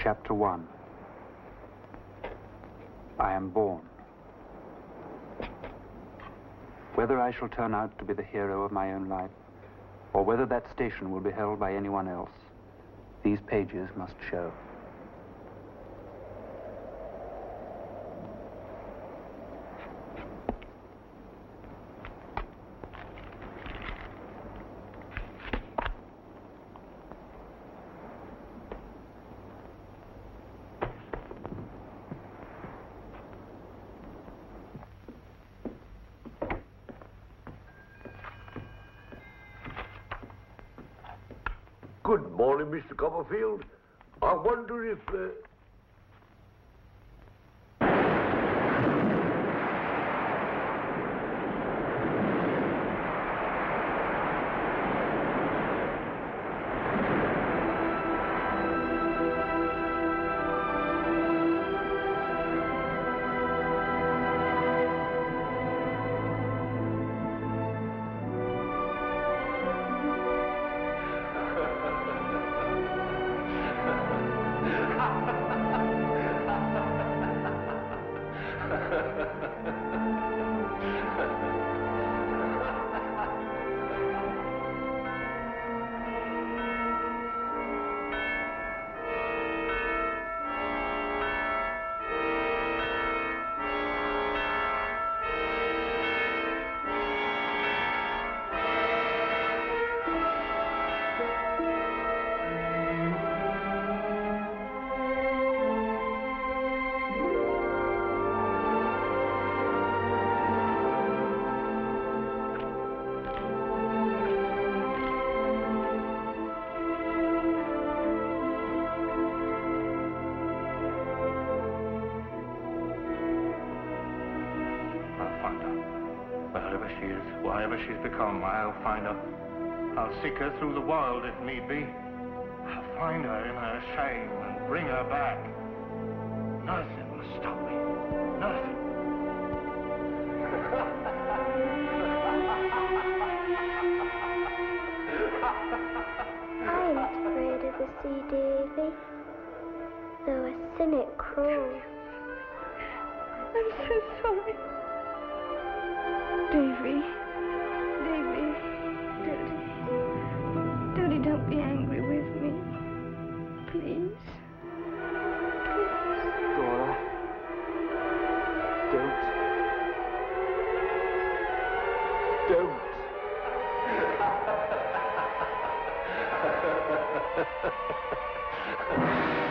Chapter 1. I am born. Whether I shall turn out to be the hero of my own life, or whether that station will be held by anyone else, these pages must show. Good morning, Mr. Copperfield. I wonder if... Wherever she is, whatever she's become, I'll find her. I'll seek her through the world if need be. I'll find her in her shame and bring her back. Nothing will stop me. Nothing. I ain't afraid of the sea, Davy. Though a cynic cruel. I'm so sorry. Davy, Daddy, don't be angry with me. Please. Dora, don't.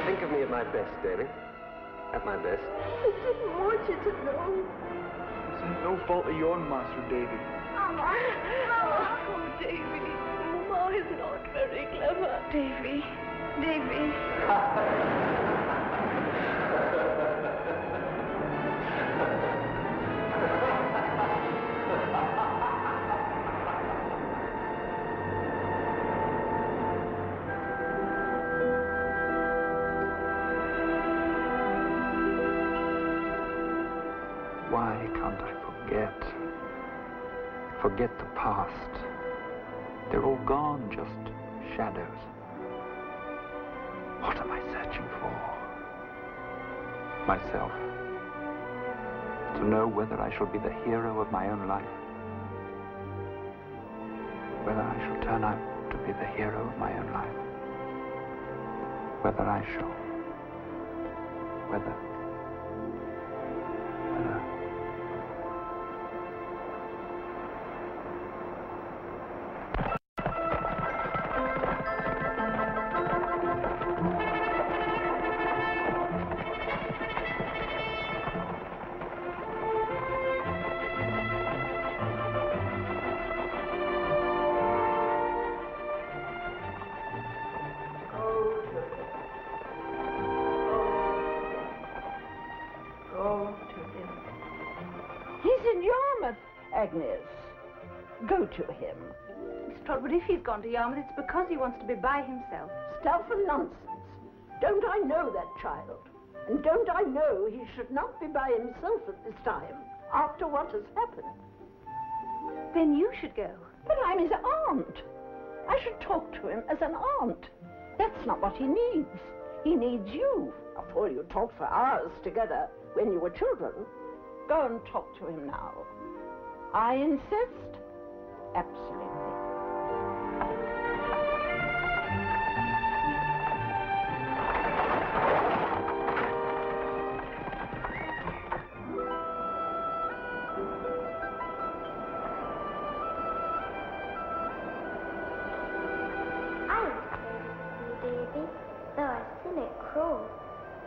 Think of me at my best, Davy. At my best. I didn't want you to know. It's no fault of yours, Master Davy. Mama! Oh, Davy. Mama is not very clever. Davy. Why can't I forget the past? They're all gone, just shadows. What am I searching for? Myself. To know whether I shall be the hero of my own life. Whether I shall turn out to be the hero of my own life. Whether I shall. Whether. Agnes, go to him. Miss Trotwood, if he's gone to Yarmouth, it's because he wants to be by himself. Stuff and nonsense. Don't I know that child? And don't I know he should not be by himself at this time, after what has happened? Then you should go. But I'm his aunt. I should talk to him as an aunt. That's not what he needs. He needs you. After all, you talked for hours together when you were children. Go and talk to him now. I insist. Absolutely.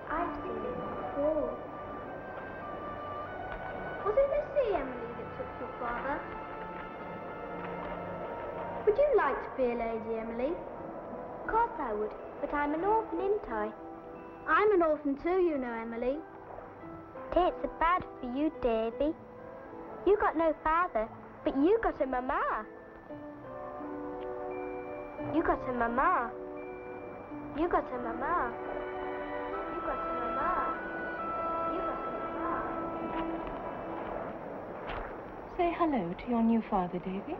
I've seen it before. Was it the sea, Emily, that took your father? Would you like to be a lady, Emily? Of course I would, but I'm an orphan, ain't I? I'm an orphan too, you know, Emily. Tain't so bad for you, Davy. You got no father, but you got a mama. You got a mama. You got a mama. You got a mama. You got a mama. Say hello to your new father, Davy.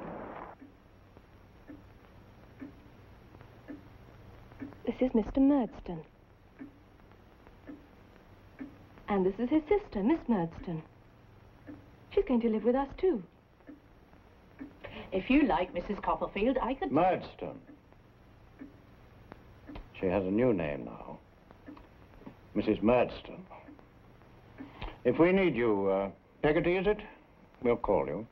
This is Mr. Murdstone. And this is his sister, Miss Murdstone. She's going to live with us, too. If you like, Mrs. Copperfield, I could... Murdstone. She has a new name now. Mrs. Murdstone. If we need you, Peggotty, is it? We'll call you.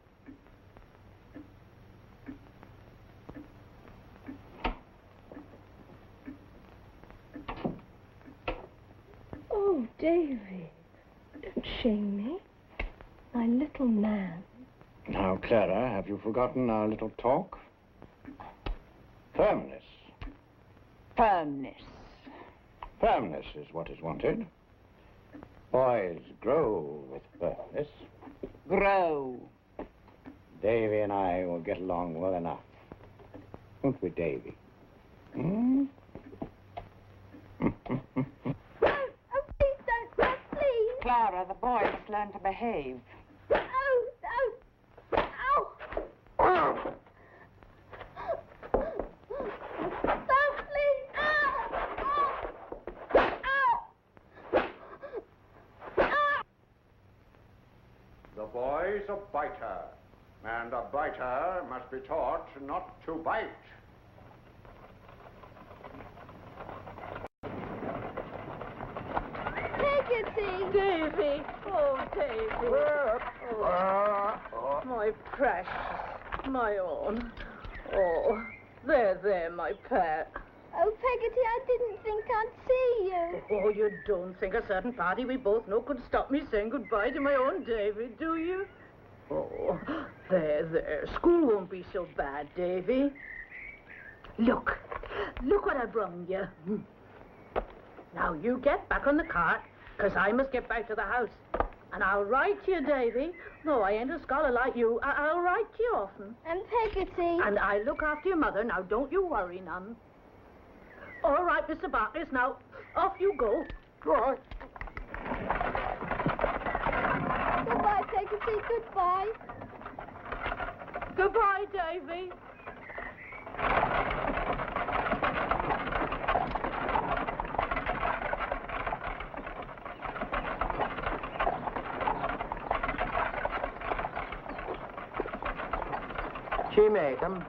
Oh, Davy, don't shame me. My little man. Now, Clara, have you forgotten our little talk? Firmness. Firmness. Firmness is what is wanted. Boys grow with firmness. Grow. Davy and I will get along well enough. Won't we, Davy? Hmm? Please don't, please. Clara, the boy must learn to behave. Oh, ow. Stop, please. The boy's a biter, and a biter must be taught not to bite. Peggotty. Davy. Oh, Davy. Oh, my precious. My own. Oh, there, my pet. Oh, Peggotty, I didn't think I'd see you. Oh, you don't think a certain party we both know could stop me saying goodbye to my own Davy, do you? Oh, there. School won't be so bad, Davy. Look what I brung you. Now, you get back on the cart, because I must get back to the house. And I'll write to you, Davy. No, I ain't a scholar like you. I'll write to you often. And Peggotty. And I look after your mother. Now, don't you worry none. All right, Mr. Bartlett, now, off you go. Go on. Goodbye, Peggotty, goodbye. Goodbye, Davy. She make 'em.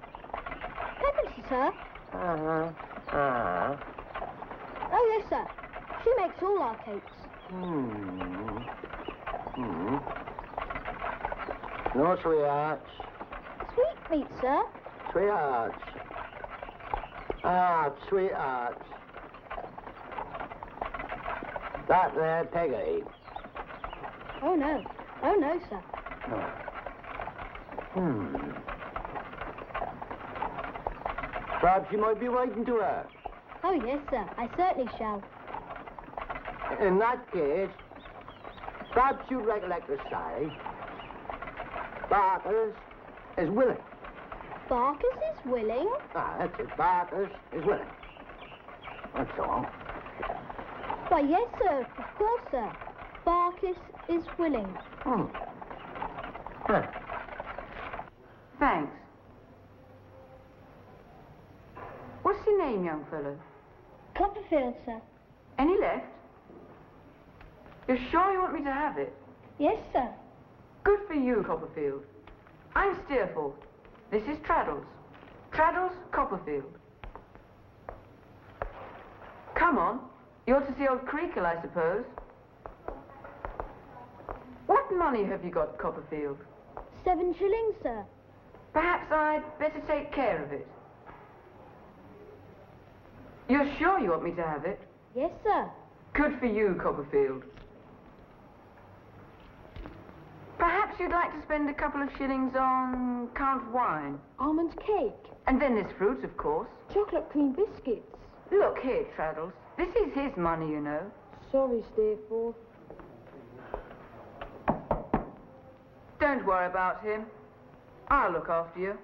Peggotty, sir. Oh, yes, sir. She makes all our cakes. No, sweethearts. Sweetmeat, sir. Sweethearts. Ah, sweethearts. That there, Peggotty. Oh, no. Oh, no, sir. Perhaps you might be writing to her. Oh, yes, sir. I certainly shall. In that case, perhaps you recollect to say, Barkers is willing. Barkers is willing. Ah, that's it. Barkers is willing. That's all. Why, yes, sir. Of course, sir. Barkers is willing. Huh. Thanks. What's your name, young fellow? Copperfield, sir. Any left? You're sure you want me to have it? Yes, sir. Good for you, Copperfield. I'm Steerforth. This is Traddles. Traddles Copperfield. Come on. You ought to see old Creakle, I suppose. What money have you got, Copperfield? 7 shillings, sir. Perhaps I'd better take care of it. You're sure you want me to have it? Yes, sir. Good for you, Copperfield. Perhaps you'd like to spend a couple of shillings on Count wine. Almond cake. And then there's fruit, of course. Chocolate cream biscuits. Look here, Traddles. This is his money, you know. Sorry, Steerforth. Don't worry about him. I'll look after you.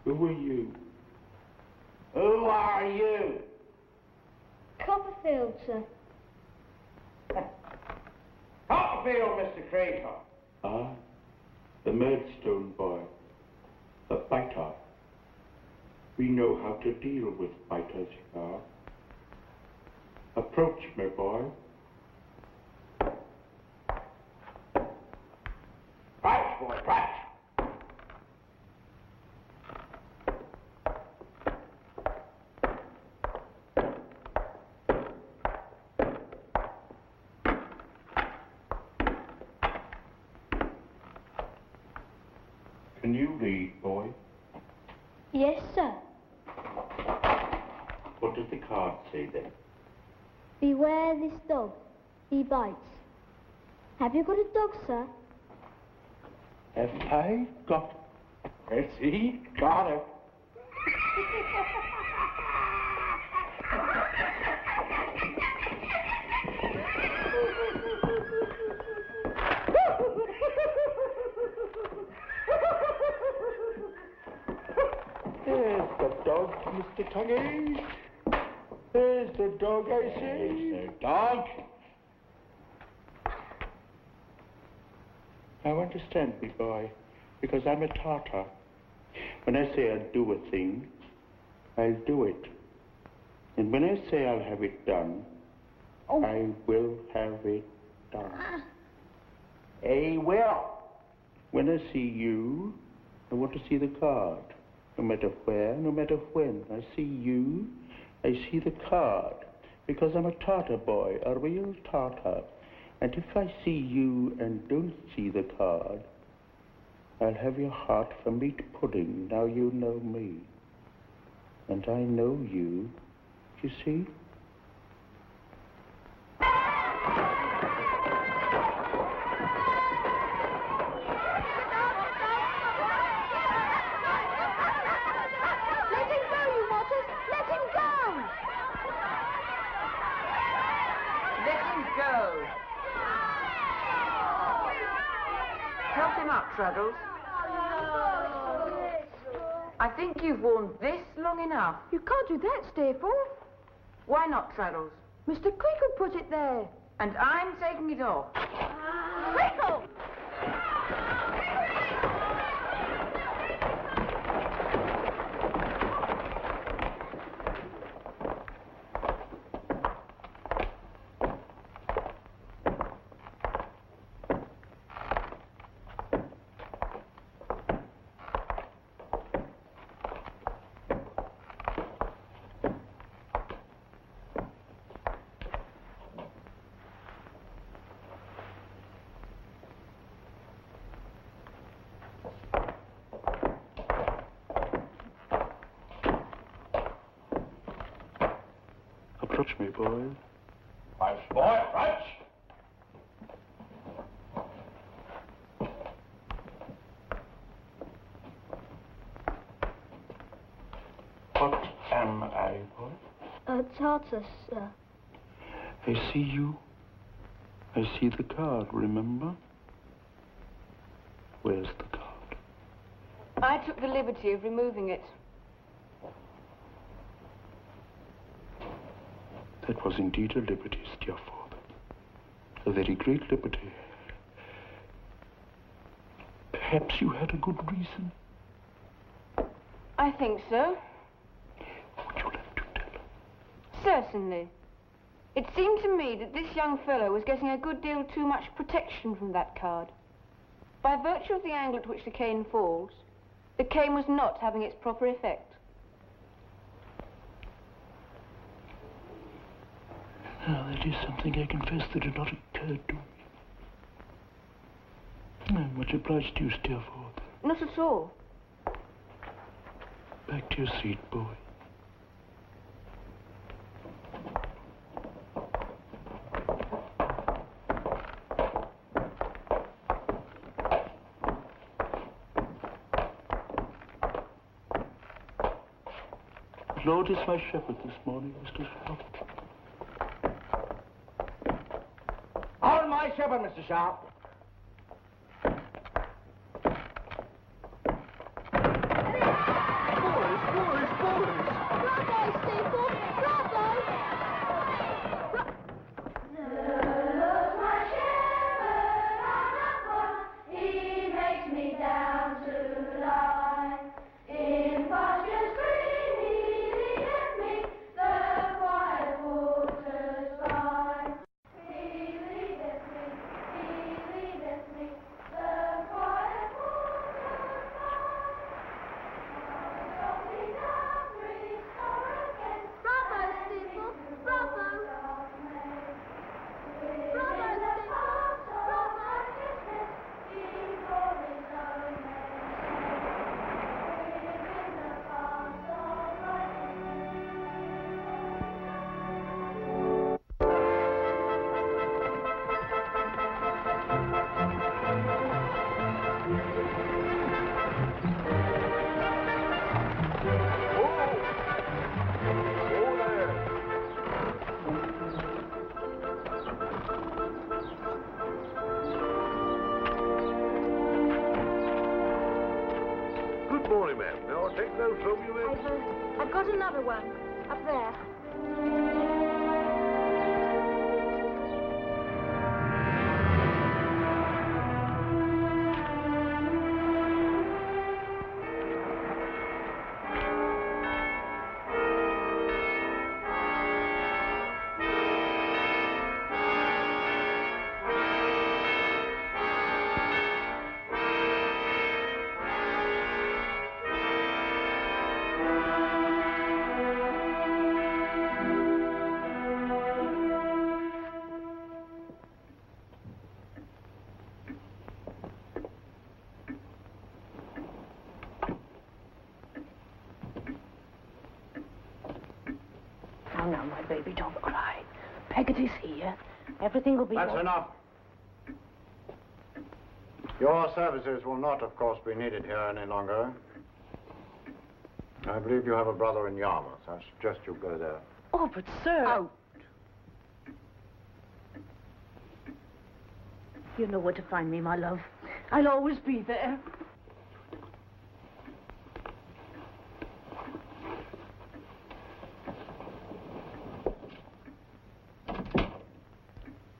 Who are you? Who are you? Copperfield, sir. Copperfield, Mr. Creaker. Ah, the Murdstone boy. The biter. We know how to deal with biters here. Approach me, boy. Crouch, boy, crouch. Can you read, boy? Yes, sir. What does the card say then? Beware this dog. He bites. Have you got a dog, sir? Have I got... Has he got it? There's the dog, Mr. Tonguey. There's the dog, I say. There's the dog. Now understand me, boy, because I'm a Tartar. When I say I'll do a thing, I'll do it. And when I say I'll have it done, I will have it done. I will. When I see you, I want to see the card. No matter where, no matter when. I see you, I see the card. Because I'm a Tartar boy, a real Tartar. And if I see you and don't see the card, I'll have your heart for meat pudding. Now you know me. And I know you. You see? Traddles. I think you've worn this long enough. You can't do that, Steerforth. Why not, Traddles? Mr. Creakle put it there. And I'm taking it off. Creakle! Approach me, boy. Approach, boy, approach! What am I, boy? A Tartar, sir. I see you. I see the card, remember? Where's the card? I took the liberty of removing it. That was indeed a liberty, Steerforth. A very great liberty. Perhaps you had a good reason. I think so. Would you like to tell? Certainly. It seemed to me that this young fellow was getting a good deal too much protection from that card. By virtue of the angle at which the cane falls, the cane was not having its proper effect. Now, that is something I confess that had not occurred to me. I'm much obliged to you, Steerforth. Not at all. Back to your seat, boy. Lord is my shepherd this morning, Mr. Sharp. On my shepherd, Mr. Sharp. Good morning, ma'am. May I take those from you, ma'am? I've got another one up there. Oh, now, my baby, don't cry. Peggotty's here. Everything will be... That's enough. Your services will not, of course, be needed here any longer. I believe you have a brother in Yarmouth. I suggest you go there. Oh, but, sir... Out. You know where to find me, my love. I'll always be there.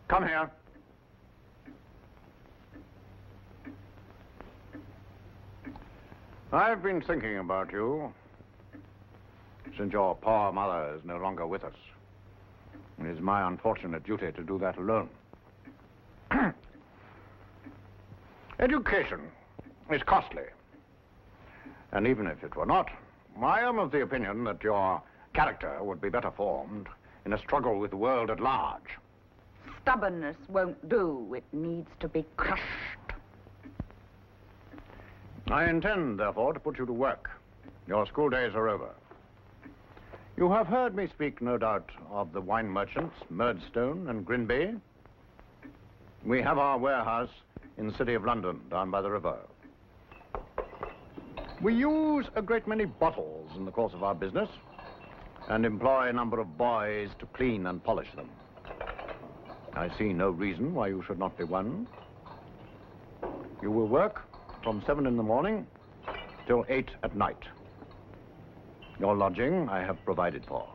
Come here. I've been thinking about you since your poor mother is no longer with us. It is my unfortunate duty to do that alone. Education is costly. And even if it were not, I am of the opinion that your character would be better formed in a struggle with the world at large. Stubbornness won't do. It needs to be crushed. I intend, therefore, to put you to work. Your school days are over. You have heard me speak, no doubt, of the wine merchants, Murdstone and Grinby. We have our warehouse in the city of London, down by the river. We use a great many bottles in the course of our business and employ a number of boys to clean and polish them. I see no reason why you should not be one. You will work from 7 in the morning till 8 at night. Your lodging I have provided for.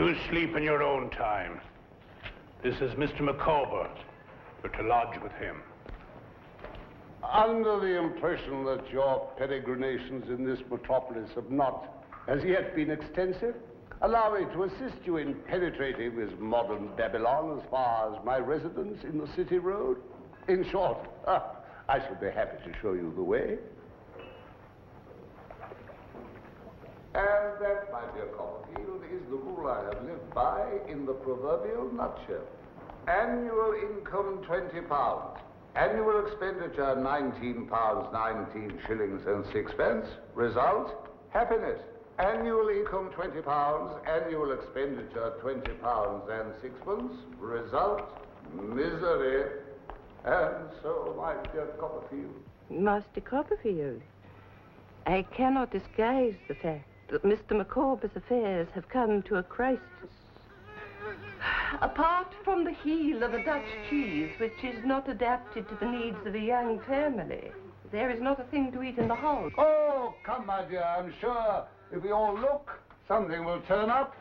You sleep in your own time. This is Mr. Micawber. We're to lodge with him. Under the impression that your peregrinations in this metropolis have not as yet been extensive, allow me to assist you in penetrating this modern Babylon as far as my residence in the City Road. In short, I shall be happy to show you the way. And that, my dear Copperfield, is the rule I have lived by in the proverbial nutshell. Annual income £20. Annual expenditure £19, 19 shillings and 6 pence. Result, happiness. Annual income £20, annual expenditure £20 and 6 pence. Result, misery. And so, my dear Copperfield. Master Copperfield, I cannot disguise the fact that Mr. Micawber's affairs have come to a crisis. Apart from the heel of a Dutch cheese, which is not adapted to the needs of a young family, there is not a thing to eat in the house. Oh, come, my dear, I'm sure if we all look, something will turn up.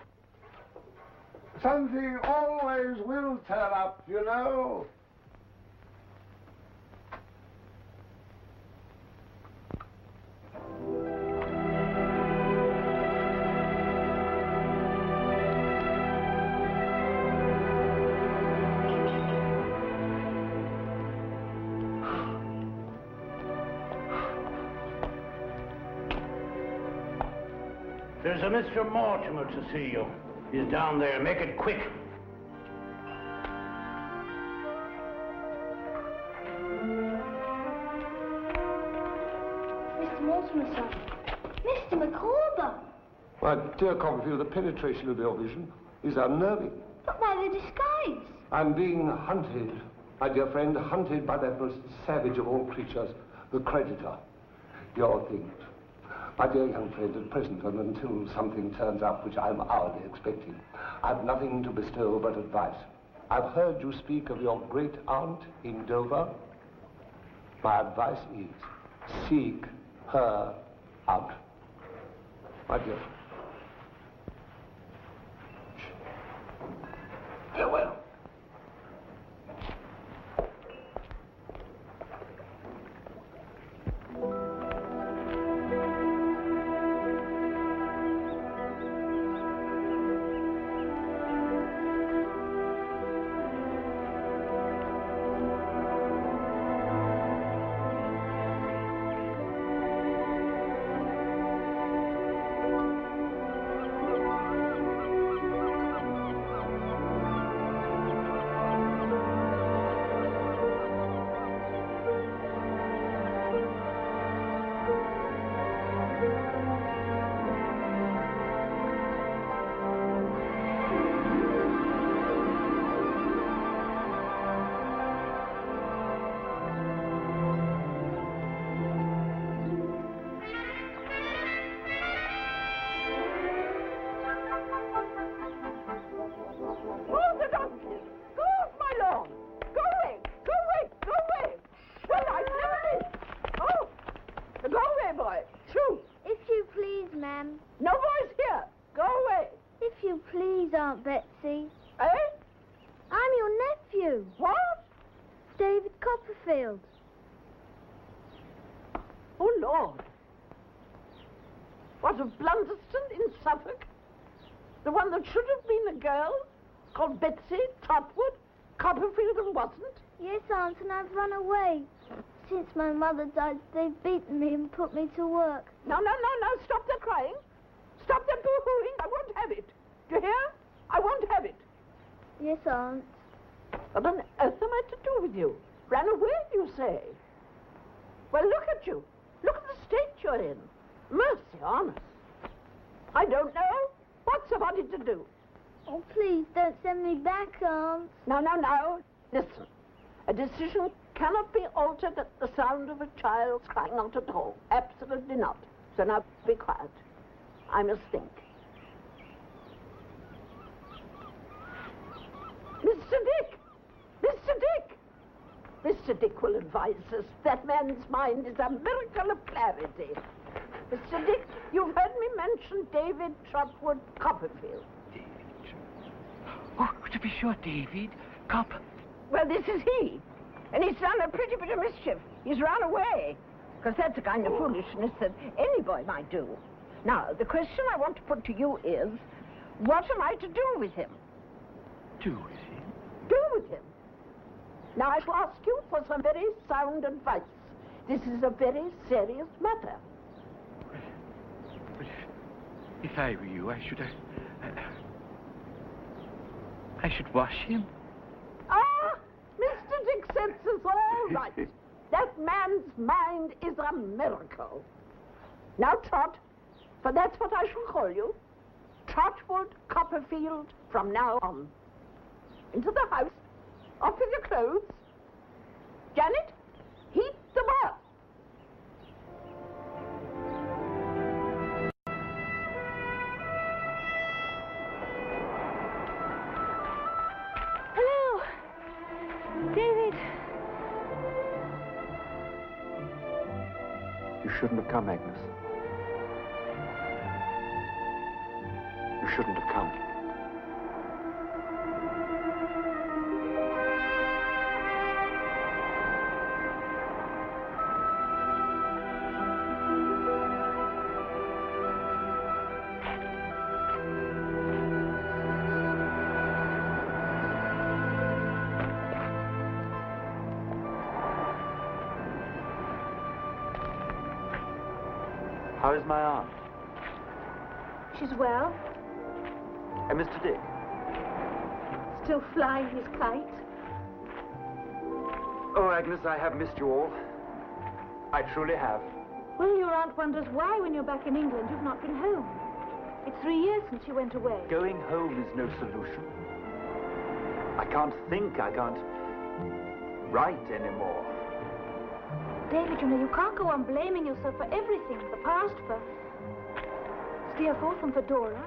Something always will turn up, you know. There's a Mr. Mortimer to see you. He's down there. Make it quick. Mr. Mortimer, sir. Mr. Micawber. My dear Copperfield, the penetration of your vision is unnerving. But why the disguise? I'm being hunted, my dear friend, hunted by that most savage of all creatures, the creditor. Your things. My dear young friend, at present, and until something turns up which I'm hourly expecting, I've nothing to bestow but advice. I've heard you speak of your great aunt in Dover. My advice is, seek her out. My dear friend. Farewell. Aunt Betsy. Eh? I'm your nephew. What? David Copperfield. Oh, Lord. What, of Blunderston in Suffolk? The one that should have been a girl, called Betsy, Trotwood, Copperfield and wasn't? Yes, Aunt, and I've run away. Since my mother died, they've beaten me and put me to work. No, stop that crying. Stop that boo-hooing. I won't have it. Do you hear? I won't have it. Yes, Aunt. What on earth am I to do with you? Ran away, you say? Well, look at you. Look at the state you're in. Mercy on us. I don't know. What's somebody to do? Oh, please, don't send me back, Aunt. No. Listen. A decision cannot be altered at the sound of a child's crying out at home. Absolutely not. So now be quiet. I must think. Mr. Dick! Mr. Dick! Mr. Dick will advise us. That man's mind is a miracle of clarity. Mr. Dick, you've heard me mention David Trotwood Copperfield. Oh, to be sure, David. Cop. Well, this is he. And he's done a pretty bit of mischief. He's run away. Because that's the kind of foolishness that any boy might do. Now, the question I want to put to you is, what am I to do with him? Do with him? Do with him? Now, I shall ask you for some very sound advice. This is a very serious matter. But if I were you, I should wash him. Ah, Mr. Dickens is all right. That man's mind is a miracle. Now, Trot, for that's what I shall call you, Trotwood Copperfield from now on. Into the house, off with your clothes. Janet, heat the bath. Hello, David. You shouldn't have come, Agnes. You shouldn't have come. How is my aunt? She's well. And Mr. Dick? Still flying his kite. Oh, Agnes, I have missed you all. I truly have. Well, your aunt wonders why, when you're back in England, you've not been home. It's 3 years since you went away. Going home is no solution. I can't think, I can't write anymore. David, you know, you can't go on blaming yourself for everything. The past, for Steerforth and for Dora.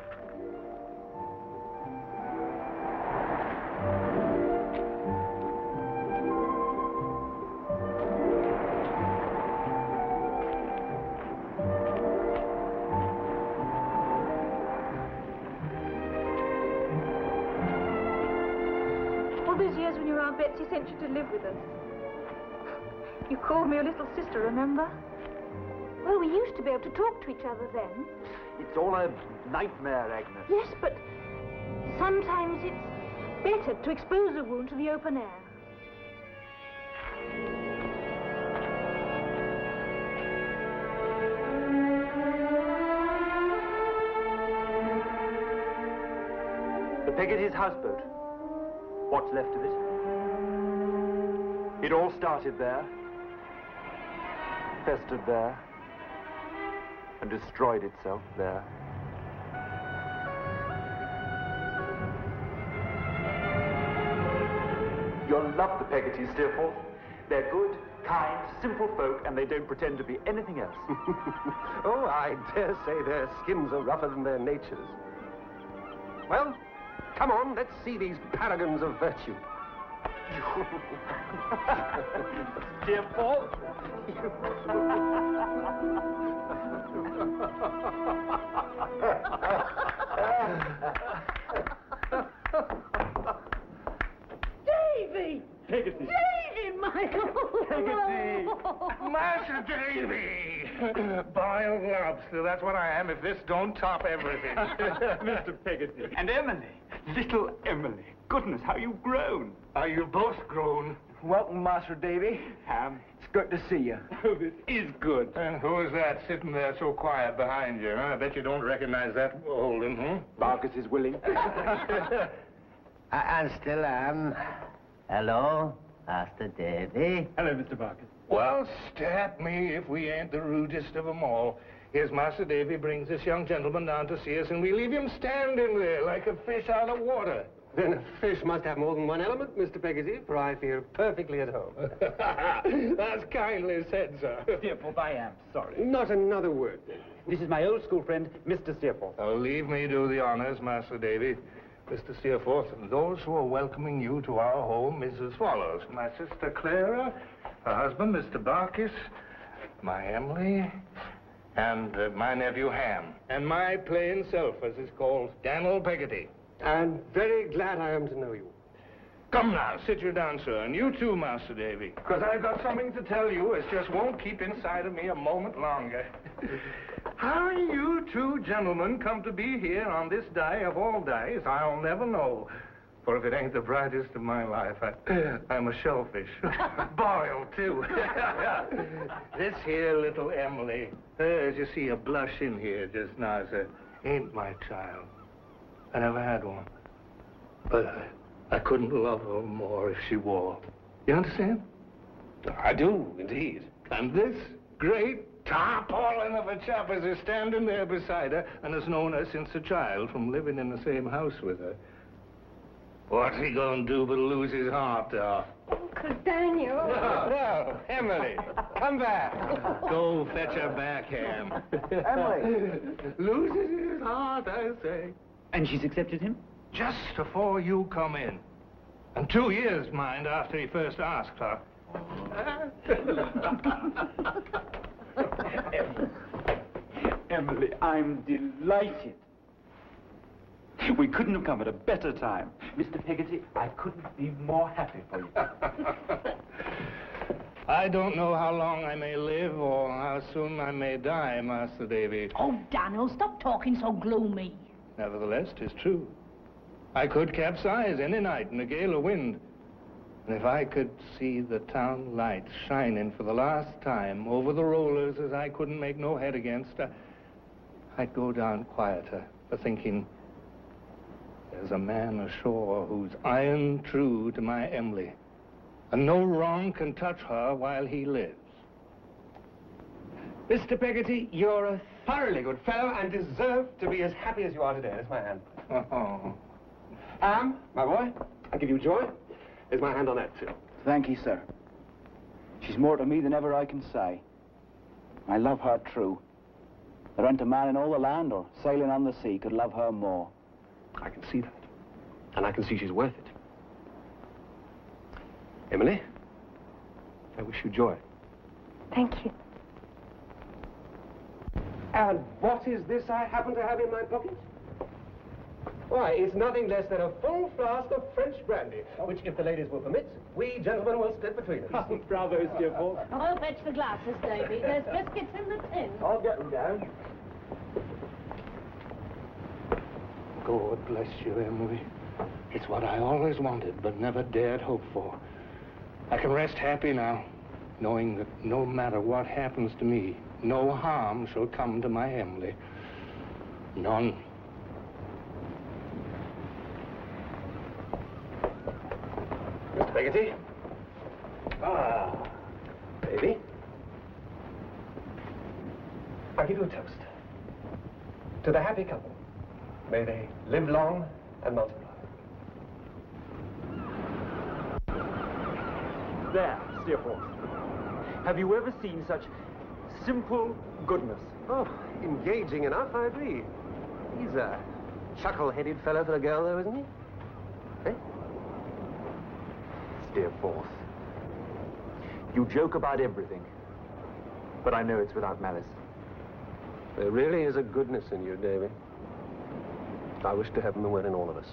All those years when your Aunt Betsy sent you to live with us. You called me your little sister, remember? Well, we used to be able to talk to each other then. It's all a nightmare, Agnes. Yes, but sometimes it's better to expose a wound to the open air. The Peggotty's houseboat. What's left of it? It all started there, festered there, and destroyed itself there. You'll love the Peggottys, Steerforth. They're good, kind, simple folk, and they don't pretend to be anything else. Oh, I dare say their skins are rougher than their natures. Well, come on, let's see these paragons of virtue. Steerforth? Davy! Peggotty. Davy, Michael! Peggotty. Master Davy! Boiled lobster, that's what I am if this don't top everything. Mr. Peggotty. And Emily. Little Emily. Goodness, how you've grown. Are you both grown? Welcome, Master Davy. Ham. It's good to see you. Oh, this is good. And who is that sitting there so quiet behind you? Huh? I bet you don't recognize that Holden, huh? Barkis is willing. I still am. Hello, Master Davy. Hello, Mr. Barkis. Well, stat me if we ain't the rudest of them all. Here's Master Davy brings this young gentleman down to see us, and we leave him standing there like a fish out of water. Then a fish must have more than one element, Mr. Peggotty, for I feel perfectly at home. That's kindly said, sir. Steerforth, I am sorry. Not another word, then. This is my old school friend, Mr. Steerforth. Oh, leave me do the honors, Master Davy. Mr. Steerforth, those who are welcoming you to our home is as follows. My sister Clara, her husband, Mr. Barkis, my Emily, and my nephew Ham. And my plain self, as is called, Daniel Peggotty. And very glad I am to know you. Come now, sit you down, sir. And you too, Master Davy. Because I've got something to tell you. It just won't keep inside of me a moment longer. How you two gentlemen come to be here on this day of all days, I'll never know. For if it ain't the brightest of my life, I'm a shellfish. Boiled, too. This here little Emily, as you see a blush in here just now, sir, ain't my child. I never had one. But I couldn't love her more if she were. You understand? I do, indeed. And this great tarpaulin of a chap is standing there beside her and has known her since a child from living in the same house with her. What's he gonna do but lose his heart, Uncle Daniel. No, Emily, come back. Go fetch her back, Ham. Emily. Loses his heart, I say. And she's accepted him? Just before you come in. And 2 years, mind, after he first asked her. Emily, I'm delighted. We couldn't have come at a better time. Mr. Peggotty, I couldn't be more happy for you. I don't know how long I may live or how soon I may die, Master Davy. Oh, Daniel, stop talking so gloomy. Nevertheless, 'tis true. I could capsize any night in a gale of wind. And if I could see the town lights shining for the last time over the rollers as I couldn't make no head against, I'd go down quieter for thinking there's a man ashore who's iron true to my Emily, and no wrong can touch her while he lives. Mr. Peggotty, you're a thoroughly good fellow and deserve to be as happy as you are today. That's my hand. Oh. My boy, I give you joy. There's my hand on that, too. Thank you, sir. She's more to me than ever I can say. I love her true. There ain't a man in all the land or sailing on the sea could love her more. I can see that. And I can see she's worth it. Emily, I wish you joy. Thank you. And what is this I happen to have in my pocket? Why, it's nothing less than a full flask of French brandy, which, if the ladies will permit, we gentlemen will split between us. Bravo, Steerforth. I'll fetch the glasses, Davy. There's biscuits in the tin. I'll get them down. God bless you, Emily. It's what I always wanted, but never dared hope for. I can rest happy now, knowing that no matter what happens to me, no harm shall come to my Emily. None. Mr. Peggotty. Baby. I give you a toast. To the happy couple. May they live long and multiply. There, Steerforth. Have you ever seen such simple goodness? Oh, engaging enough, I agree. He's a chuckle-headed fellow for a girl, though, isn't he? Eh? Steerforth. You joke about everything, but I know it's without malice. There really is a goodness in you, Davy. I wish to heaven there were in all of us.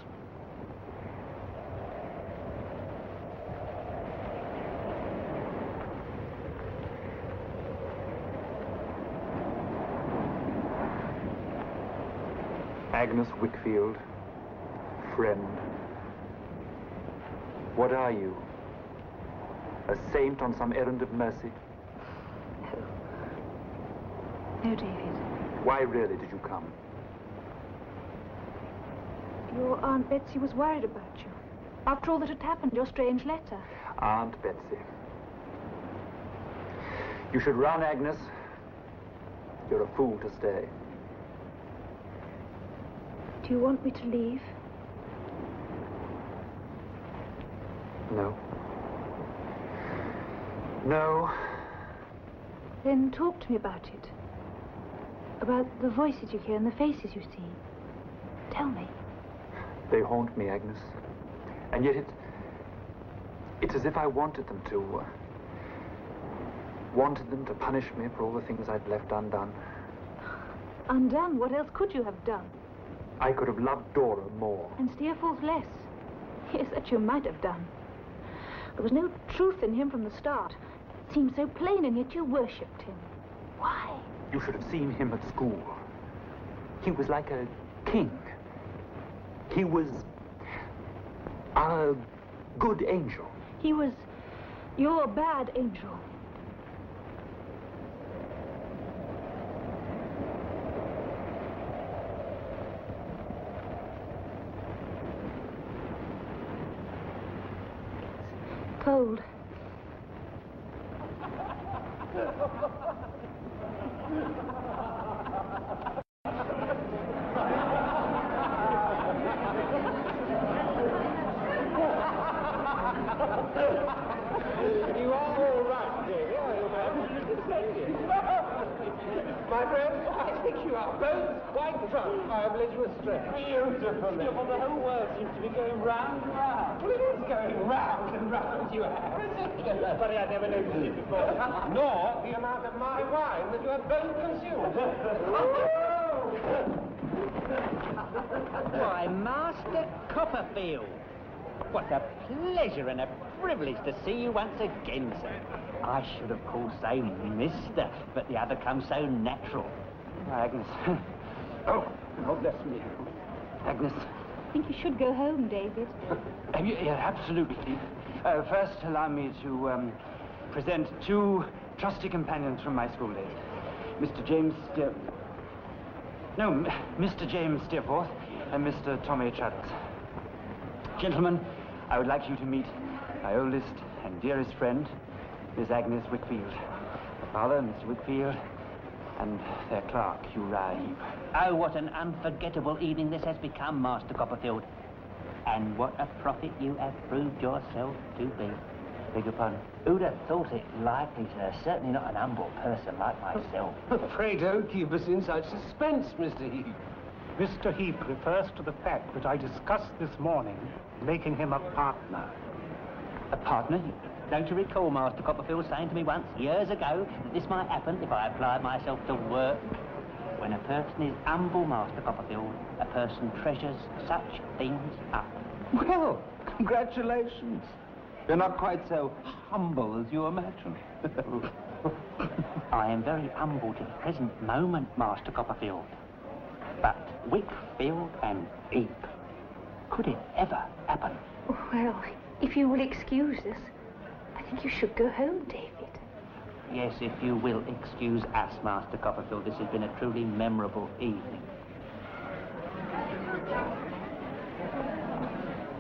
Agnes Wickfield, friend. What are you? A saint on some errand of mercy? No, David. Why really did you come? Your Aunt Betsy was worried about you. After all that had happened, your strange letter. Aunt Betsy. You should run, Agnes. You're a fool to stay. Do you want me to leave? No. No. Then talk to me about it. About the voices you hear and the faces you see. Tell me. They haunt me, Agnes. And yet it's as if I wanted them to. Wanted them to punish me for all the things I'd left undone. Undone? What else could you have done? I could have loved Dora more. And Steerforth less. Yes, that you might have done. There was no truth in him from the start. It seemed so plain, and yet you worshipped him. Why? You should have seen him at school. He was like a king. He was a good angel. He was your bad angel. It's cold. You are all right, Davy, are you, my friend, I think you are both quite drunk by oblivious stress. Beautiful. The whole world seems to be going round and round. Well, it is going round and round, you have. But I never noticed it before. Nor the amount of my wine that you have both consumed. Why, Master Copperfield, what a pleasure and a privilege to see you once again, sir. I should have called say Mister, but the other comes so natural. Agnes. Oh, bless me. Agnes. I think you should go home, David. Yeah, absolutely. First, allow me to present two trusty companions from my school days. Mr. James Steerforth and Mr. Tommy Traddles. Gentlemen, I would like you to meet my oldest and dearest friend, Miss Agnes Wickfield. Her father, Mr. Wickfield, and their clerk, Uriah Heep. Oh, what an unforgettable evening this has become, Master Copperfield. And what a prophet you have proved yourself to be. Beg your pardon? Who'd have thought it likely, sir? Certainly not an humble person like myself. Pray don't keep us in such suspense, Mr. Heep. Mr. Heep refers to the fact that I discussed this morning making him a partner. A partner? Don't you recall Master Copperfield saying to me once, years ago, that this might happen if I applied myself to work? When a person is humble, Master Copperfield, a person treasures such things up. Well, congratulations. You're not quite so humble as you imagine. I am very humble to the present moment, Master Copperfield. But Wickfield and Heep, could it ever happen? Well, if you will excuse us, I think you should go home, David. Yes, if you will excuse us, Master Copperfield, this has been a truly memorable evening.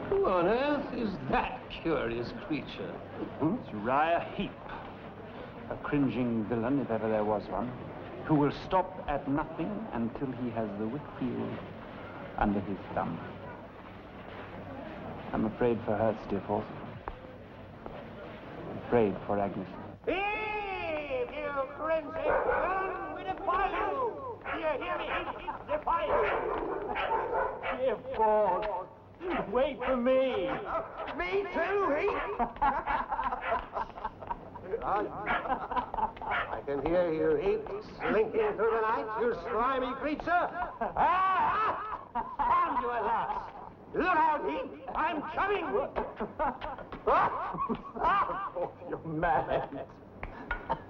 Who on earth is that curious creature? It's Uriah Heep, a cringing villain, if ever there was one, who will stop at nothing until he has the Wickfield under his thumb. I'm afraid for her, Steerforth. Afraid for Agnes. Heep, you crimson villain, we defy you! Do you hear me? Defy you! Steerforth, wait for me. Me too, Heep! I can hear you, Heep, slinking through the night, you slimy creature. Found you at last! Look out, Heep! I'm coming! You're mad.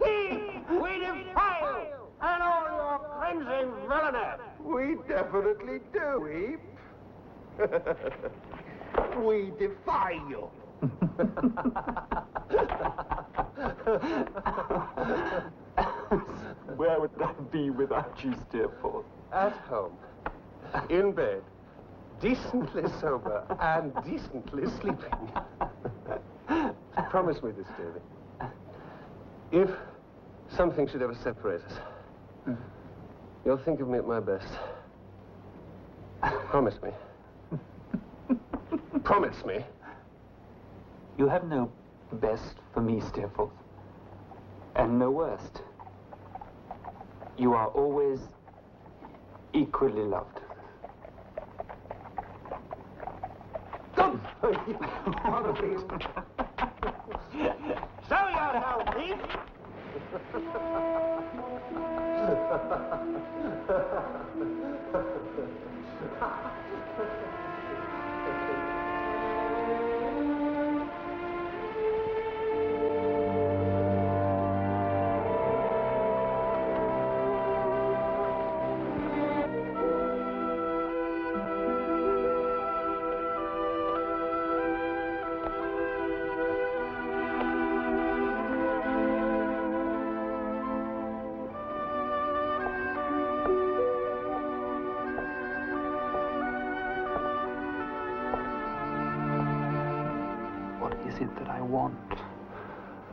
Heep, we defy you! And all your crimson villainy! We definitely do, Heep. We defy you. Where would that be without you, Steerforth? At home, in bed, decently sober and decently sleeping. Promise me this, Davy. If something should ever separate us, you'll think of me at my best. Promise me. Promise me. You have no best for me, Steerforth, and no worst. You are always equally loved. Show yourself, Heep!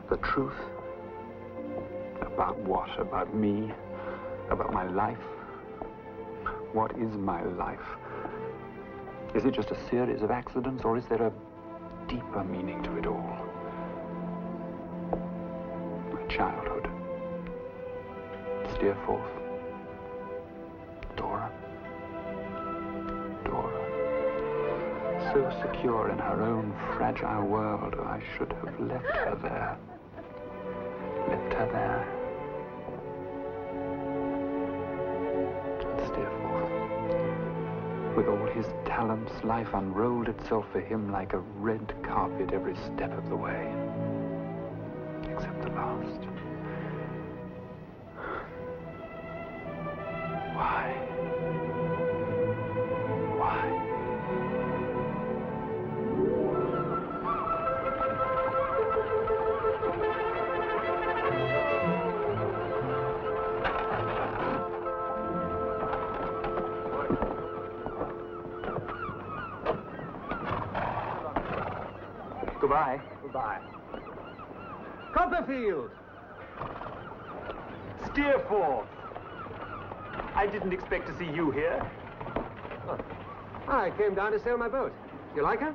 The truth? About what? About me? About my life? What is my life? Is it just a series of accidents, or is there a deeper meaning to it all? My childhood. Steerforth. Dora. So secure in her own fragile world, I should have left her there. Left her there. And Steerforth, with all his talents, life unrolled itself for him like a red carpet every step of the way. Except the last. Why? Goodbye. Goodbye. Copperfield! Steerforth! I didn't expect to see you here. Oh. I came down to sail my boat. You like her?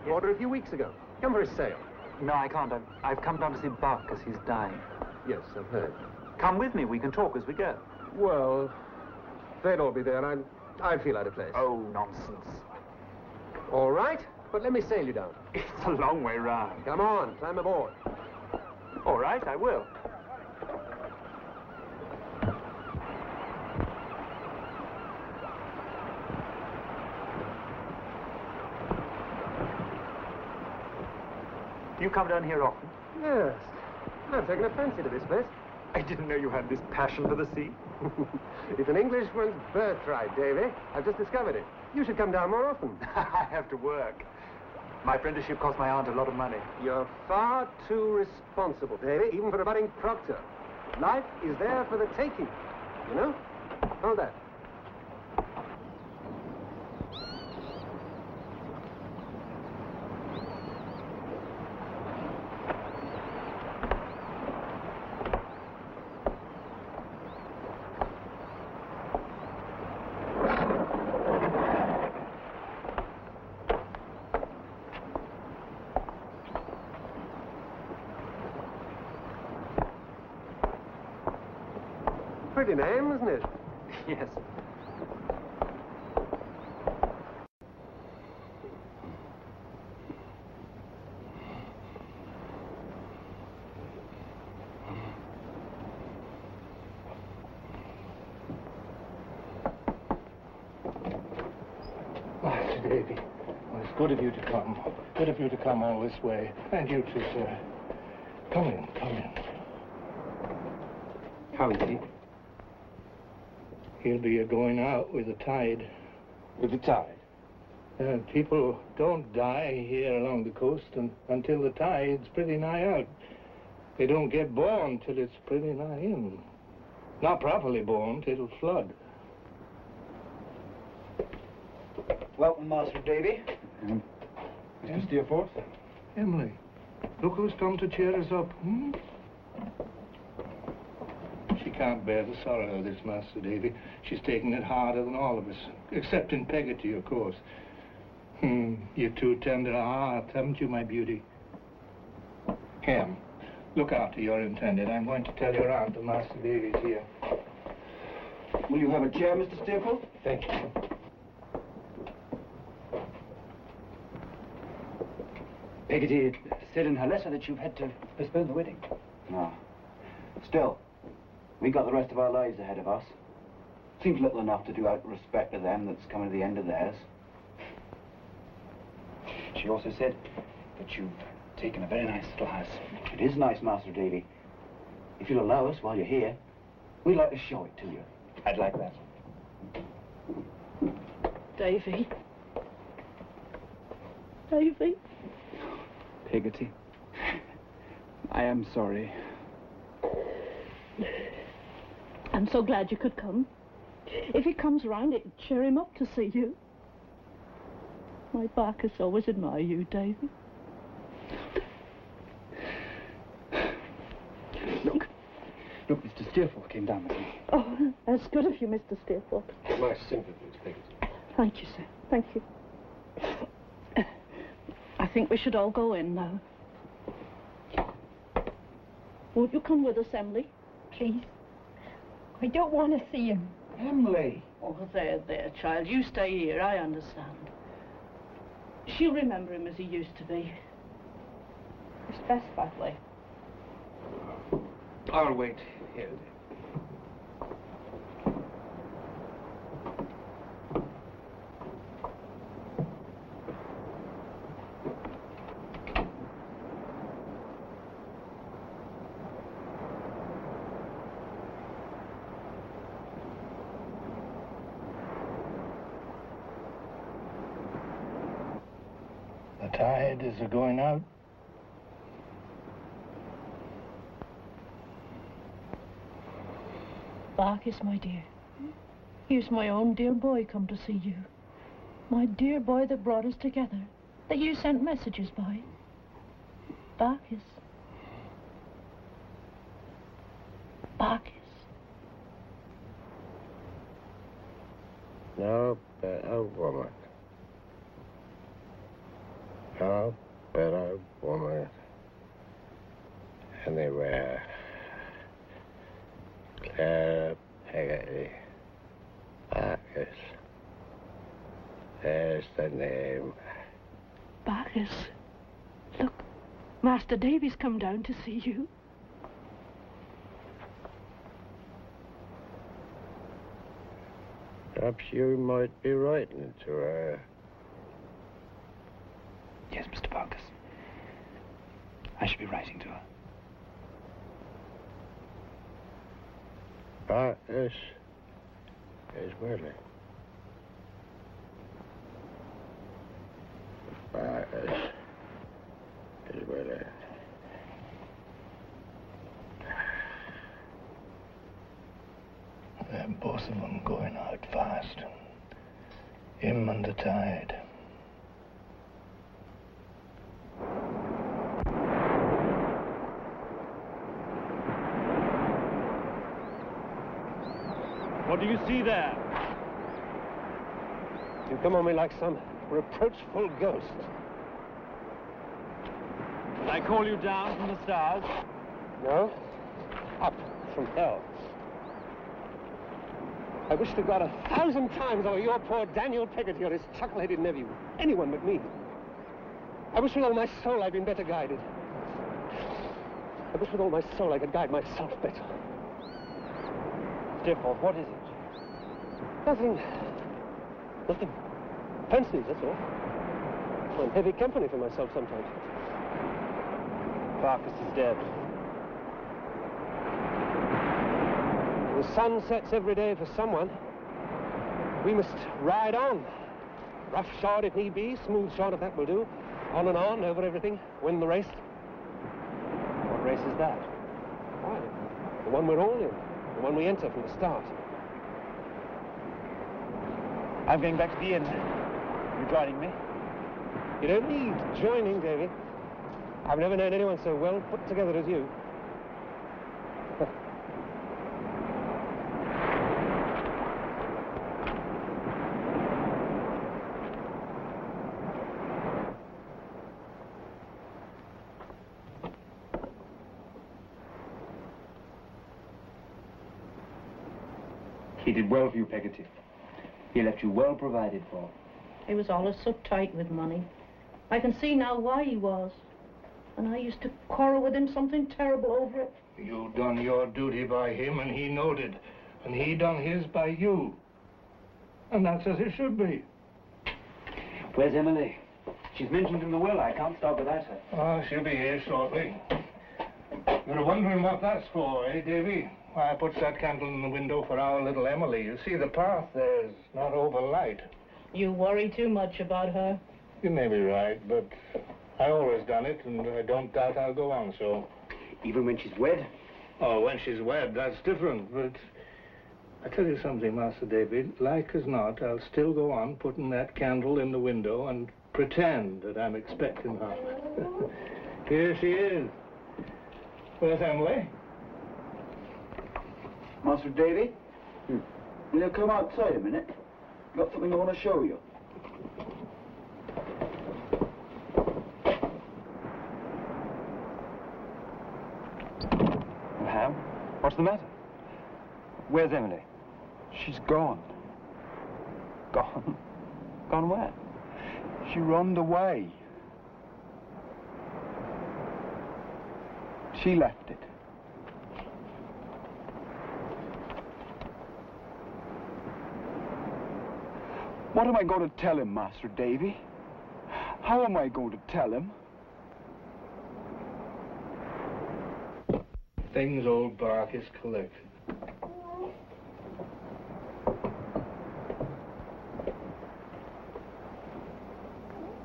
You ordered a few weeks ago. Come for a sail. No, I can't. I've come down to see Buck as he's dying. Yes, I've heard. Come with me. We can talk as we go. Well, they'd all be there, and I'd feel out of place. Oh, nonsense. All right, but let me sail you down. It's a long way round. Come on, climb aboard. All right, I will. You come down here often? Yes. I've taken a fancy to this place. I didn't know you had this passion for the sea. It's an Englishman's birthright, Davy. I've just discovered it. You should come down more often. I have to work. My apprenticeship cost my aunt a lot of money. You're far too responsible, Davy, even for a budding proctor. Life is there for the taking, you know? Hold that. Pretty name, isn't it? Yes. Master Davy, well, it's good of you to come. Good of you to come all this way. And you too, sir. Come in, come in. How is he? He'll be going out with the tide. With the tide? People don't die here along the coast until the tide's pretty nigh out. They don't get born till it's pretty nigh in. Not properly born till it'll flood. Welcome, Master Davy. Mr. Steerforth. Emily, look who's come to cheer us up. Hmm? She can't bear the sorrow of this, Master Davy. She's taken it harder than all of us, excepting Peggotty, of course. You're too tender a heart, haven't you, my beauty? Ham, look after your intended. I'm going to tell your aunt that Master Davy's here. Will you have a chair, Mr. Steerforth? Thank you. Peggotty said in her letter that you've had to postpone the wedding. No. Still, we got the rest of our lives ahead of us. Seems little enough to do out of respect to them that's coming to the end of theirs. She also said that you've taken a very nice little house. It is nice, Master Davy. If you'll allow us while you're here, we'd like to show it to you. I'd like that. Davy. Davy. Peggotty, I am sorry. I'm so glad you could come. If he comes round, it'd cheer him up to see you. My Bacchus always admire you, Davy. Look, Mr. Steerforth came down with me. Oh, that's good of you, Mr. Steerforth. My sympathies, Peggotty. Thank you, sir. Thank you. I think we should all go in now. Won't you come with us, Emily? Please. I don't want to see him. Emily! Oh, there, child. You stay here. I understand. She'll remember him as he used to be. It's best that way. I'll wait here. The tide is a-going out. Bacchus, my dear. Here's my own dear boy come to see you. My dear boy that brought us together, that you sent messages by. Bacchus. Bacchus. No better woman. No better woman anywhere. Claire Peggotty. Bacchus. There's the name. Bacchus. Look, Master Davy's come down to see you. Perhaps you might be writing to her. Yes, Mr. Bacchus. I should be writing to her. Bacchus is willing. Bacchus is willing. They're both of them going out fast. Him and the tide. What do you see there? You come on me like some reproachful ghost. Did I call you down from the stars? No. Up from hell. I wish to God 1,000 times I were your poor Daniel Peggotty or his chuckle-headed nephew. Anyone but me. I wish with all my soul I'd been better guided. I wish with all my soul I could guide myself better. Steerforth, what is it? Nothing. Nothing. Fancies, that's all. I'm heavy company for myself sometimes. Bacchus is dead. The sun sets every day for someone. We must ride on. Rough shod if need be, smooth shod if that will do. On and on, over everything, win the race. What race is that? Why, the one we're all in. The one we enter from the start. I'm going back to the inn. You joining me? You don't need joining, Davy. I've never known anyone so well put together as you. He did well for you, Peggotty. He left you well provided for. He was always so tight with money. I can see now why he was. And I used to quarrel with him something terrible over it. You done your duty by him and he knowed it. And he done his by you. And that's as it should be. Where's Emily? She's mentioned in the will. I can't start without her. Oh, she'll be here shortly. You're wondering what that's for, eh, Davy? Why, I puts that candle in the window for our little Emily. You see, the path there's not overlight. You worry too much about her. You may be right, but I always done it, and I don't doubt I'll go on so. Even when she's wed? Oh, when she's wed, that's different, but I tell you something, Master David, like as not, I'll still go on putting that candle in the window and pretend that I'm expecting her. Here she is. Where's Emily? Master Davy? Will you come outside a minute? Got something I want to show you. Well, Ham, what's the matter? Where's Emily? She's gone. Gone? Gone where? She runned away. She left it. What am I going to tell him, Master Davy? How am I going to tell him? Things old Barkis collected.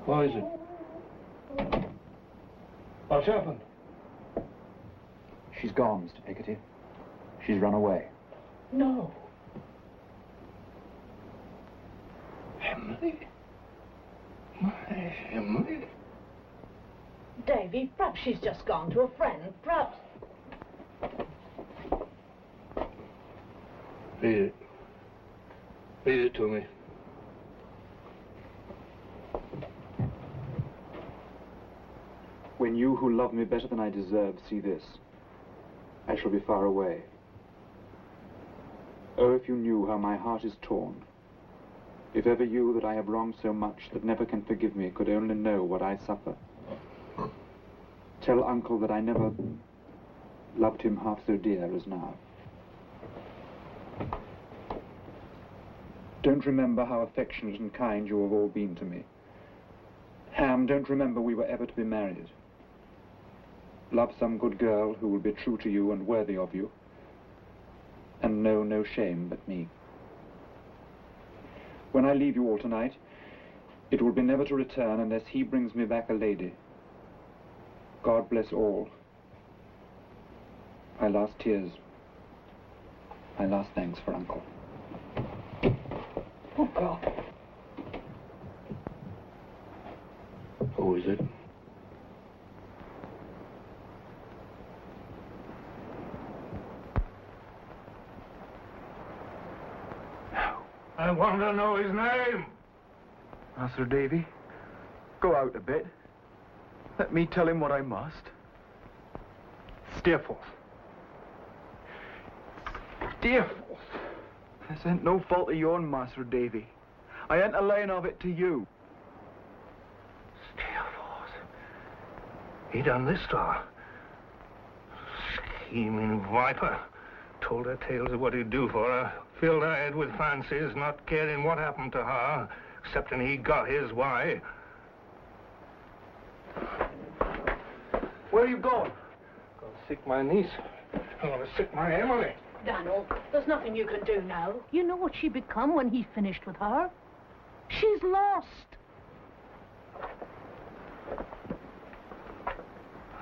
What is it? What's happened? She's gone, Mr. Pickety. She's run away. No. Emily? My Emily? Davy, perhaps she's just gone to a friend. Perhaps. Read it. Read it to me. When you who love me better than I deserve see this, I shall be far away. Oh, if you knew how my heart is torn. If ever you that I have wronged so much that never can forgive me could only know what I suffer. Tell Uncle that I never loved him half so dear as now. Don't remember how affectionate and kind you have all been to me. Ham, don't remember we were ever to be married. Love some good girl who will be true to you and worthy of you, and know no shame but me. When I leave you all tonight, it will be never to return unless he brings me back a lady. God bless all. My last tears, my last thanks for Uncle. Oh, God. Who is it? I want to know his name. Master Davy, go out a bit. Let me tell him what I must. Steerforth. Steerforth? This ain't no fault of yourn, Master Davy. I ain't a laying of it to you. Steerforth. He done this to her. Scheming viper. Told her tales of what he'd do for her. Filled her head with fancies, not caring what happened to her, excepting he got his way. Where are you going? Gonna sick my niece. I'm gonna sick my Emily. Daniel, there's nothing you can do now. You know what she'd become when he finished with her. She's lost.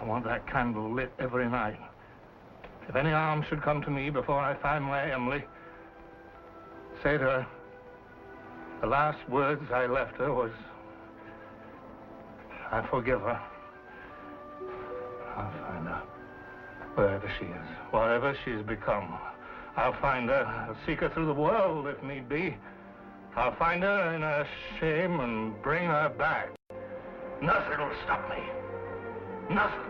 I want that candle lit every night. If any harm should come to me before I find my Emily, say to her, the last words I left her was, I forgive her. I'll find her, wherever she is, whatever she's become. I'll find her. I'll seek her through the world, if need be. I'll find her in her shame and bring her back. Nothing will stop me. Nothing.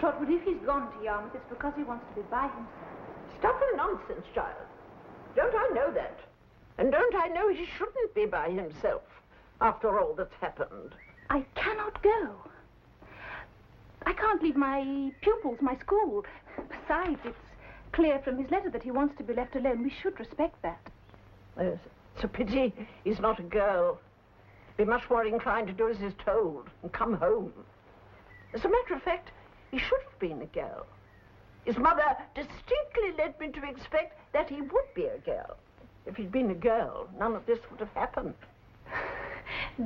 Trotwood, if he's gone to Yarmouth, it's because he wants to be by himself. Stuff and nonsense, child. Don't I know that? And don't I know he shouldn't be by himself after all that's happened? I cannot go. I can't leave my pupils, my school. Besides, it's clear from his letter that he wants to be left alone. We should respect that. Yes, it's a pity he's not a girl. Be much more inclined to do as he's told and come home. As a matter of fact, he should have been a girl. His mother distinctly led me to expect that he would be a girl. If he'd been a girl, none of this would have happened.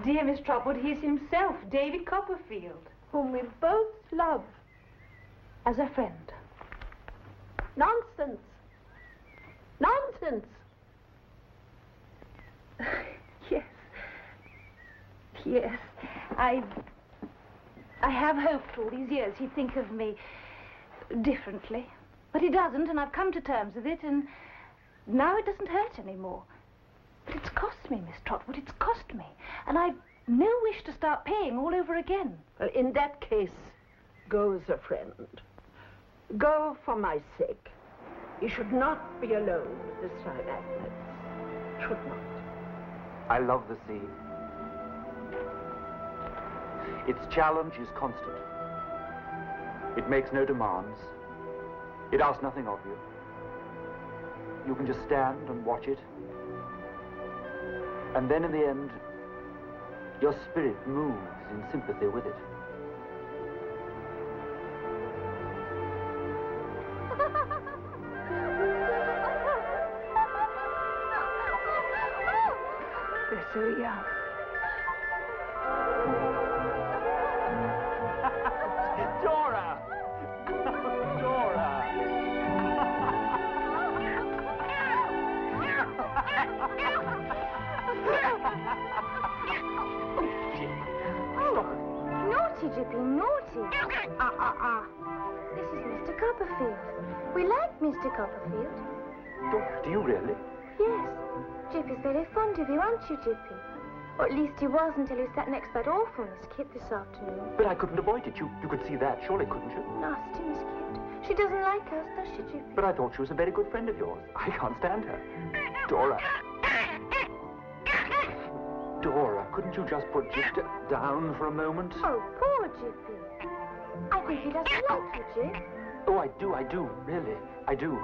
Dear Miss Trotwood, he's himself, David Copperfield, whom we both love as a friend. Nonsense. Nonsense. Yes. Yes. I have hoped all these years he'd think of me differently. But he doesn't, and I've come to terms with it, and now it doesn't hurt anymore. But it's cost me, Miss Trotwood, it's cost me. And I've no wish to start paying all over again. Well, in that case, go as a friend. Go for my sake. You should not be alone this time, Agnes. Should not. I love the sea. Its challenge is constant. It makes no demands. It asks nothing of you. You can just stand and watch it. And then in the end, your spirit moves in sympathy with it. They're so young. Dora! Dora! Naughty, Jippy, naughty. This is Mr. Copperfield. We like Mr. Copperfield. Dora, do you really? Yes. Jippy's very fond of you, aren't you, Jippy? Or at least he was until you sat next to that awful Miss Kit this afternoon. But I couldn't avoid it. You could see that, surely, couldn't you? Nasty Miss Kit. She doesn't like us, does she, Jippy? But I thought she was a very good friend of yours. I can't stand her. Dora. Dora, couldn't you just put Jip down for a moment? Oh, poor Jippy. I think he doesn't like you, Jip. Oh, I do, really. I do.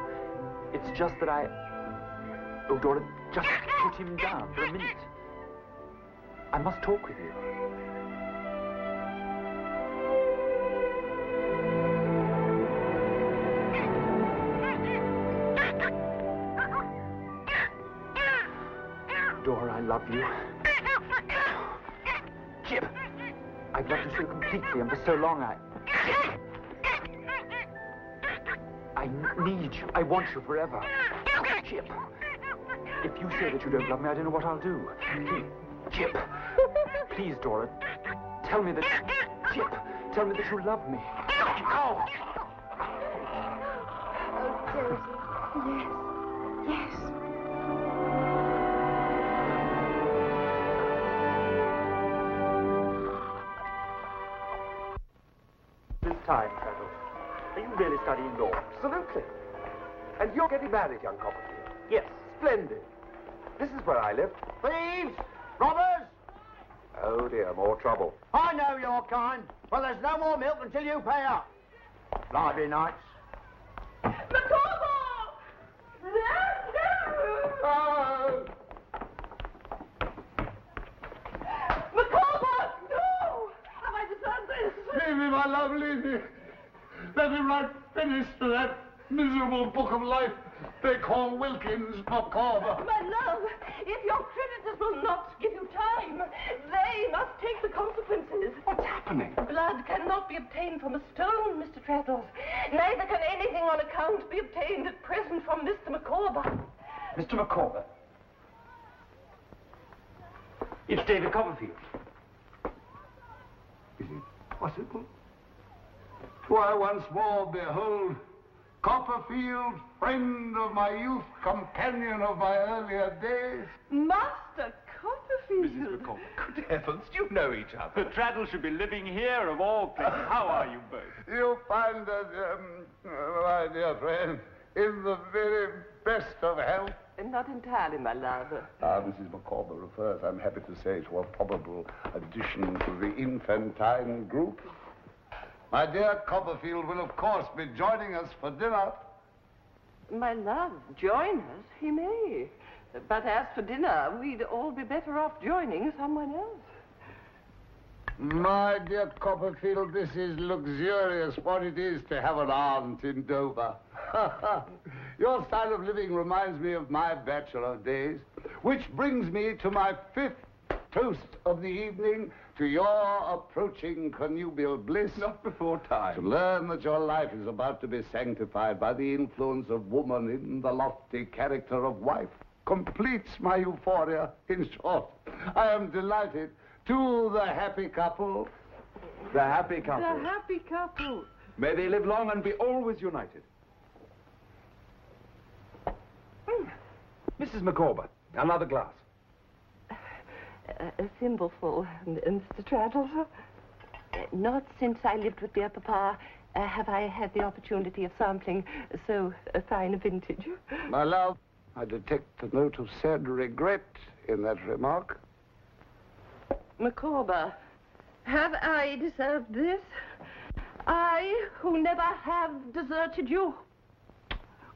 It's just that Oh, Dora, just put him down for a minute. I must talk with you. Dora, I love you. Jip, I've loved you so completely and for so long, I need you. I want you forever. Jip, if you say that you don't love me, I don't know what I'll do. Jip, please, Dora, tell me that... Jip, tell me that you love me. Oh! Oh, Dirty. Yes. Yes. This time, Traddles, are you really studying law? Absolutely. And you're getting married, young Copperfield. Yes. Splendid. This is where I live. Thieves! Robbers! Oh, dear, more trouble. I know your kind. Well, there's no more milk until you pay up. Lively nights. Oh! Micawber! No! Have I deserved this? Leave me, my love, leave me. Let me write finish to that miserable book of life they call Wilkins Micawber. My love, if your creditors will not give you time, they must take the consequences. What's happening? Blood cannot be obtained from a stone, Mr. Traddles. Neither can anything on account be obtained at present from Mr. Micawber. Mr. Micawber? It's David Copperfield. Is it possible? Why, once more, behold, Copperfield, friend of my youth, companion of my earlier days. Master Copperfield? Mrs. McCall. Good heavens, you know each other. Traddles should be living here of all places. How are you both? You find us, my dear friend, in the very best of health. Not entirely, my love. Mrs. McCall refers, I'm happy to say, to a probable addition to the infantine group. My dear Copperfield will, of course, be joining us for dinner. My love, join us, he may. But as for dinner, we'd all be better off joining someone else. My dear Copperfield, this is luxurious, what it is to have an aunt in Dover. Your style of living reminds me of my bachelor days, which brings me to my 5th toast of the evening, to your approaching connubial bliss. Not before time. To learn that your life is about to be sanctified by the influence of woman in the lofty character of wife completes my euphoria. In short, I am delighted. To the happy couple. The happy couple. The happy couple. May they live long and be always united. Mrs. Micawber, another glass. A thimbleful, Mr. Traddles. Not since I lived with dear Papa have I had the opportunity of sampling so fine a vintage. My love, I detect a note of sad regret in that remark. Micawber, have I deserved this? I, who never have deserted you,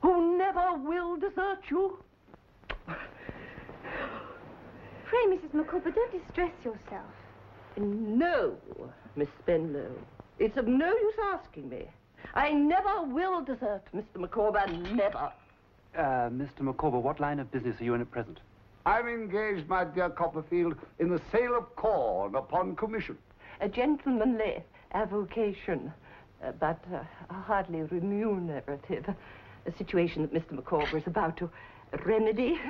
who never will desert you. Pray, Mrs. Micawber, don't distress yourself. No, Miss Spenlow. It's of no use asking me. I never will desert Mr. Micawber, never. Mr. Micawber, what line of business are you in at present? I'm engaged, my dear Copperfield, in the sale of corn upon commission. A gentlemanly avocation, but hardly remunerative. A situation that Mr. Micawber is about to remedy.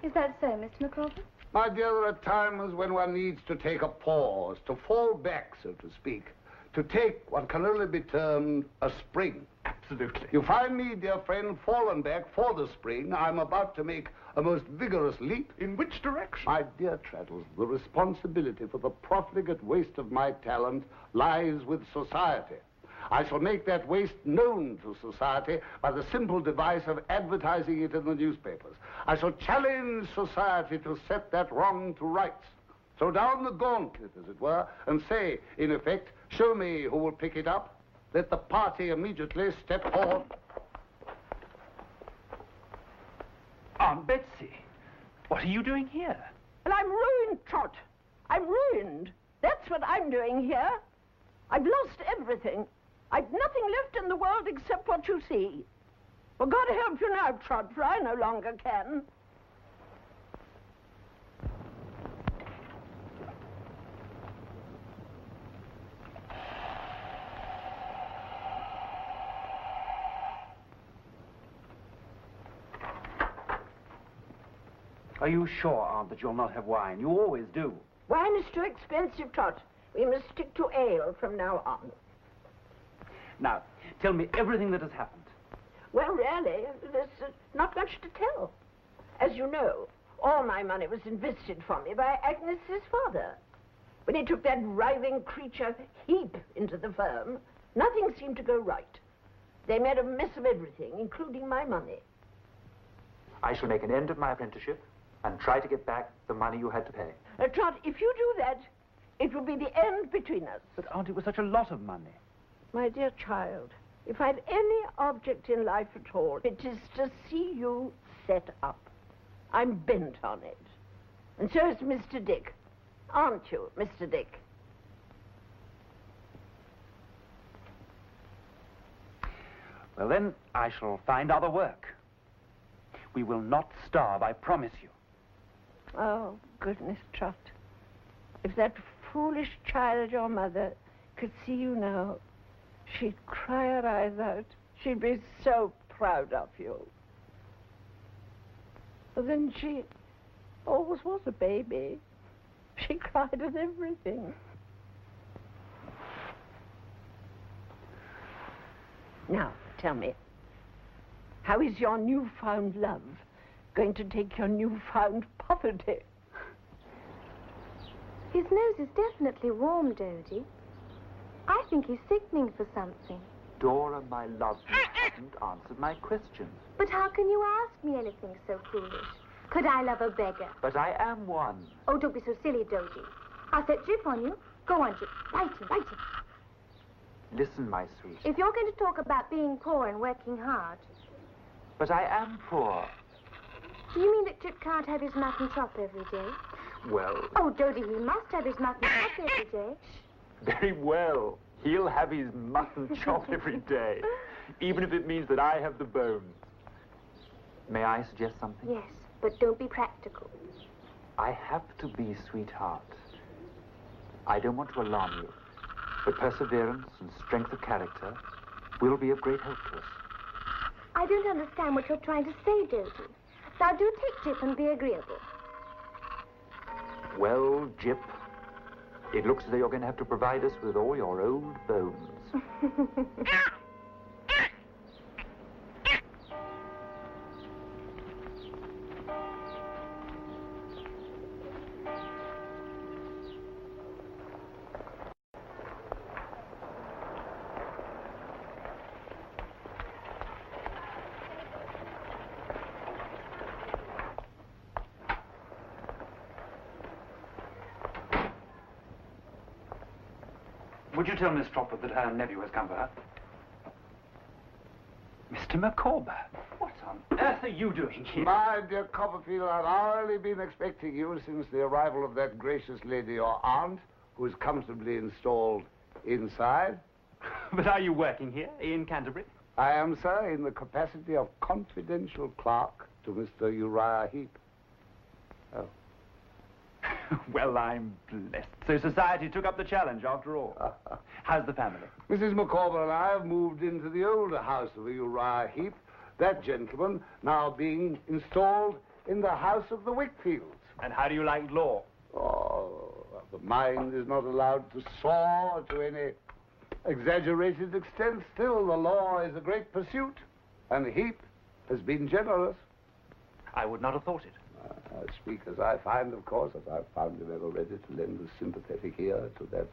Is that so, Mr. Micawber? My dear, there are times when one needs to take a pause, to fall back, so to speak, to take what can only be termed a spring. Absolutely. You find me, dear friend, fallen back for the spring. I'm about to make a most vigorous leap. In which direction? My dear Traddles, the responsibility for the profligate waste of my talent lies with society. I shall make that waste known to society by the simple device of advertising it in the newspapers. I shall challenge society to set that wrong to rights. Throw down the gauntlet, as it were, and say, in effect, show me who will pick it up. Let the party immediately step forward. Aunt Betsy, what are you doing here? Well, I'm ruined, Trot. I'm ruined. That's what I'm doing here. I've lost everything. I've nothing left in the world except what you see. Well, God help you now, Trot, for I no longer can. Are you sure, Aunt, that you'll not have wine? You always do. Wine is too expensive, Trot. We must stick to ale from now on. Now, tell me everything that has happened. Well, really, there's not much to tell. As you know, all my money was invested for me by Agnes's father. When he took that writhing creature, Heap, into the firm, nothing seemed to go right. They made a mess of everything, including my money. I shall make an end of my apprenticeship and try to get back the money you had to pay. Trot, if you do that, it will be the end between us. But, Aunt, it was such a lot of money. My dear child, if I've any object in life at all, it is to see you set up. I'm bent on it. And so is Mr. Dick. Aren't you, Mr. Dick? Well, then, I shall find other work. We will not starve, I promise you. Oh, goodness, Trot. If that foolish child, your mother, could see you now, she'd cry her eyes out. She'd be so proud of you. But then she always was a baby. She cried at everything. Now, tell me, how is your newfound love going to take your newfound poverty? His nose is definitely warm, Dodie. I think he's sickening for something. Dora, my love, you haven't answered my question. But how can you ask me anything so foolish? Could I love a beggar? But I am one. Oh, don't be so silly, Dodie. I'll set Jip on you. Go on, Jip. Write him. Listen, my sweet. If you're going to talk about being poor and working hard... But I am poor. Do you mean that Jip can't have his mutton chop every day? Well... Oh, Dodie, he must have his mutton chop every day. Very well. He'll have his mutton chop every day, even if it means that I have the bones. May I suggest something? Yes, but don't be practical. I have to be, sweetheart. I don't want to alarm you, but perseverance and strength of character will be of great help to us. I don't understand what you're trying to say, Dodie. Now, do take Jip and be agreeable. Well, Jip, it looks as though you're going to have to provide us with all your old bones. Would you tell Miss Trotwood that her nephew has come for her? Mr. Micawber, what on earth are you doing here? My dear Copperfield, I've hardly been expecting you since the arrival of that gracious lady, your aunt, who is comfortably installed inside. But are you working here in Canterbury? I am, sir, in the capacity of confidential clerk to Mr. Uriah Heep. Oh. Well, I'm blessed. So society took up the challenge after all. How's the family? Mrs. Micawber and I have moved into the older house of Uriah Heep, that gentleman now being installed in the house of the Wickfields. And how do you like law? Oh, the mind is not allowed to soar to any exaggerated extent. Still, the law is a great pursuit, and Heep has been generous. I would not have thought it. I speak as I find, of course, as I've found him ever ready to lend a sympathetic ear to that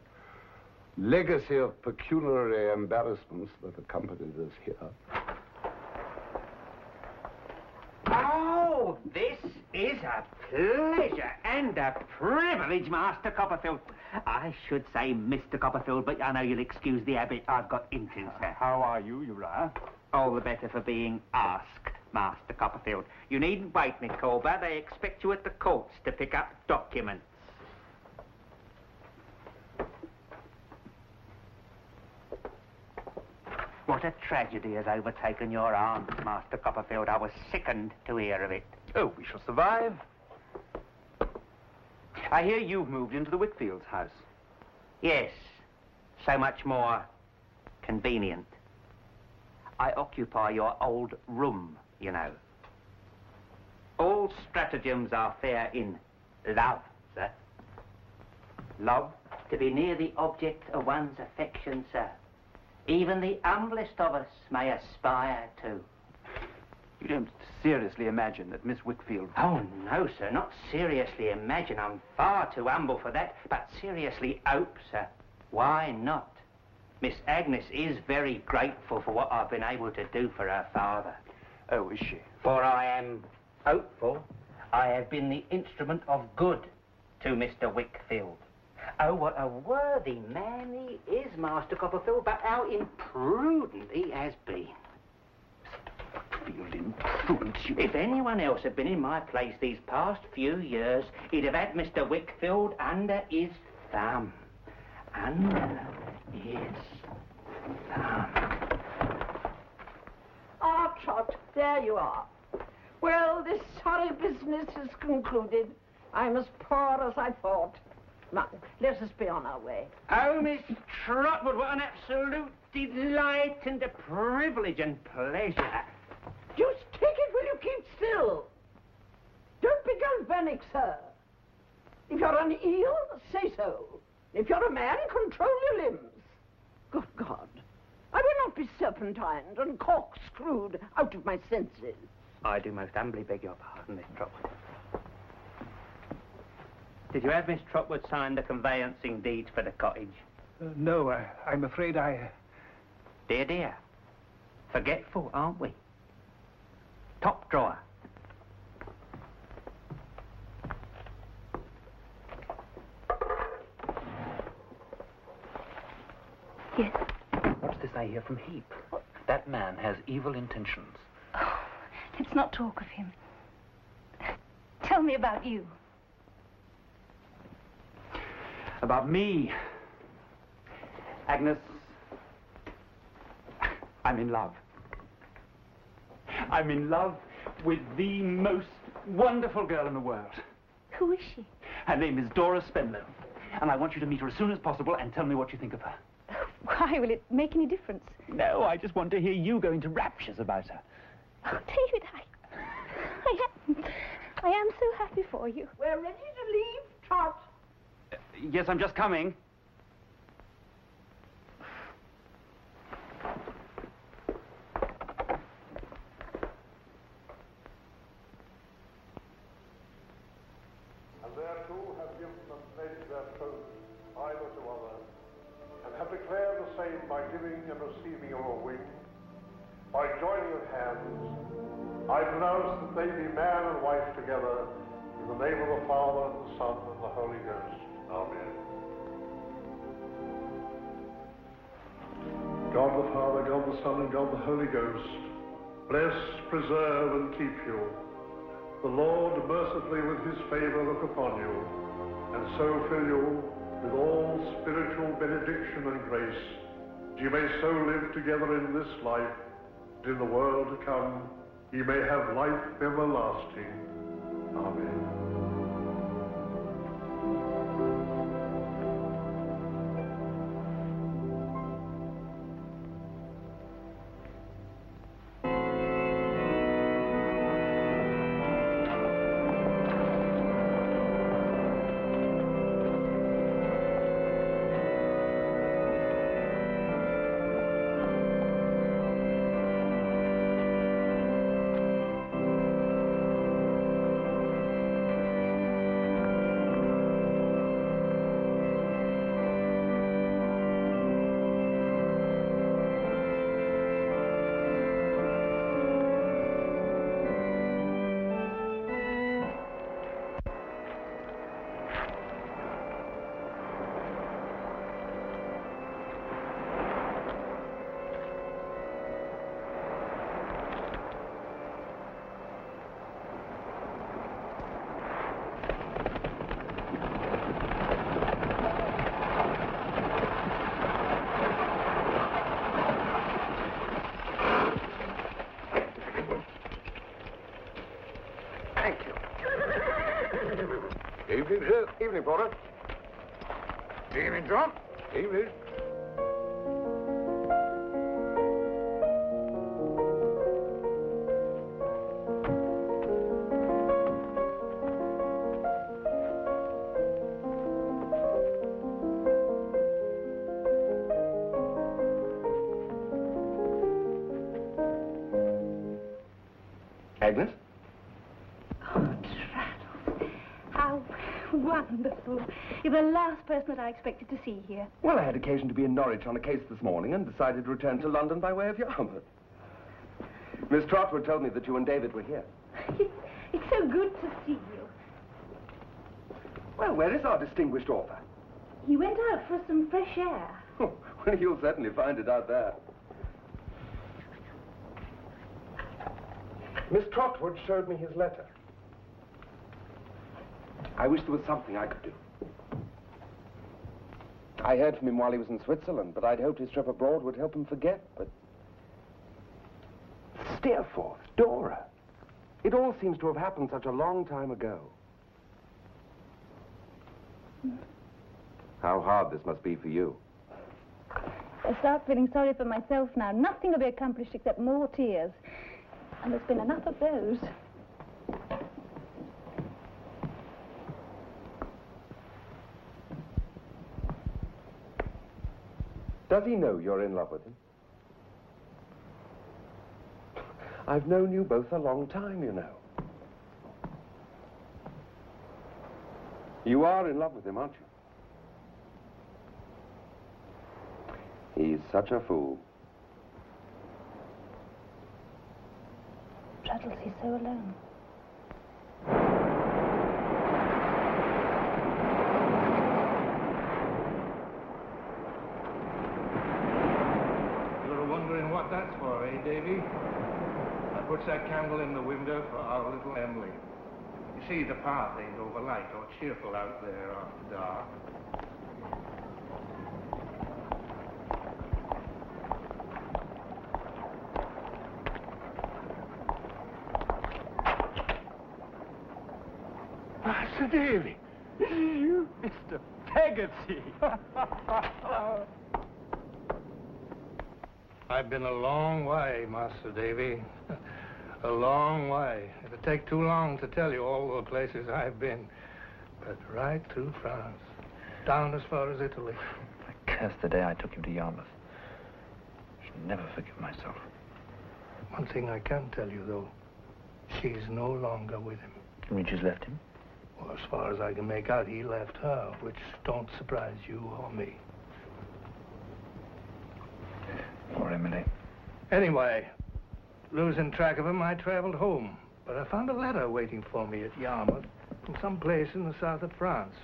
legacy of pecuniary embarrassments that accompanied us here. Oh, this is a pleasure and a privilege, Master Copperfield. I should say Mr. Copperfield, but I know you'll excuse the habit I've got into, sir. How are you, Uriah? All the better for being asked, Master Copperfield. You needn't wait, Micawber. They expect you at the courts to pick up documents. What a tragedy has overtaken your aunt, Master Copperfield. I was sickened to hear of it. Oh, we shall survive. I hear you've moved into the Wickfields' house. Yes, so much more convenient. I occupy your old room, you know. All stratagems are fair in love, sir. Love, to be near the object of one's affection, sir. Even the humblest of us may aspire to. You don't seriously imagine that Miss Wickfield... Oh, no, sir, not seriously imagine. I'm far too humble for that, but seriously hope, sir. Why not? Miss Agnes is very grateful for what I've been able to do for her father. Oh, is she? For I am hopeful I have been the instrument of good to Mr. Wickfield. Oh, what a worthy man he is, Master Copperfield, but how imprudent he has been. Mr. Wickfield, imprudent, you... If anyone else had been in my place these past few years, he'd have had Mr. Wickfield under his thumb. Under his thumb. Ah, Trot, there you are. Well, this sorry business is concluded. I'm as poor as I thought. Now, let us be on our way. Oh, Miss Trotwood, what an absolute delight and a privilege and pleasure. Just take it, will you keep still? Don't be galvanic, sir. If you're an eel, say so. If you're a man, control your limbs. Good God. I will not be serpentined and corkscrewed out of my senses. I do most humbly beg your pardon, Miss Trotwood. Did you have Miss Trotwood sign the conveyancing deeds for the cottage? No, I'm afraid I... Dear, dear. Forgetful, aren't we? Top drawer. Yes? What's this I hear from Heap? That man has evil intentions. Oh, let's not talk of him. Tell me about you. About me. Agnes, I'm in love. I'm in love with the most wonderful girl in the world. Who is she? Her name is Dora Spenlow, and I want you to meet her as soon as possible and tell me what you think of her. Why will it make any difference? No, I just want to hear you go into raptures about her. Oh, David, I am so happy for you. We're ready to leave, Trot. Yes, I'm just coming. And thereto have given and pledged their troth either to other, and have declared the same by giving and receiving of a ring, by joining of hands, I pronounce that they be man and wife together, in the name of the Father, and the Son, and the Holy Ghost. Amen. God the Father, God the Son, and God the Holy Ghost, bless, preserve, and keep you. The Lord mercifully with his favor look upon you, and so fill you with all spiritual benediction and grace, that you may so live together in this life, and in the world to come, ye may have life everlasting. Amen. Evening, sir. Evening, Porter. Evening, John. Evening. Agnes? Wonderful. You're the last person that I expected to see here. Well, I had occasion to be in Norwich on a case this morning and decided to return to London by way of Yarmouth. Miss Trotwood told me that you and David were here. It's so good to see you. Well, where is our distinguished author? He went out for some fresh air. Oh, well, you'll certainly find it out there. Miss Trotwood showed me his letter. I wish there was something I could do. I heard from him while he was in Switzerland, but I'd hoped his trip abroad would help him forget, but... Steerforth, Dora. It all seems to have happened such a long time ago. How hard this must be for you. I start feeling sorry for myself now. Nothing will be accomplished except more tears. And there's been enough of those. Does he know you're in love with him? I've known you both a long time, you know. You are in love with him, aren't you? He's such a fool. Traddles, he's so alone. You're wondering what that's for, eh, Davy? I put that candle in the window for our little Emily. You see, the path ain't overlight or cheerful out there after dark. Master Davy, you, Mr. Peggotty. I've been a long way, Master Davy. A long way. It'd take too long to tell you all the places I've been. But right through France, down as far as Italy. I curse the day I took him to Yarmouth. I shall never forgive myself. One thing I can tell you, though. She's no longer with him. You mean she's left him? Well, as far as I can make out, he left her, which don't surprise you or me. Poor Emily. Anyway, losing track of him, I traveled home. But I found a letter waiting for me at Yarmouth from some place in the south of France.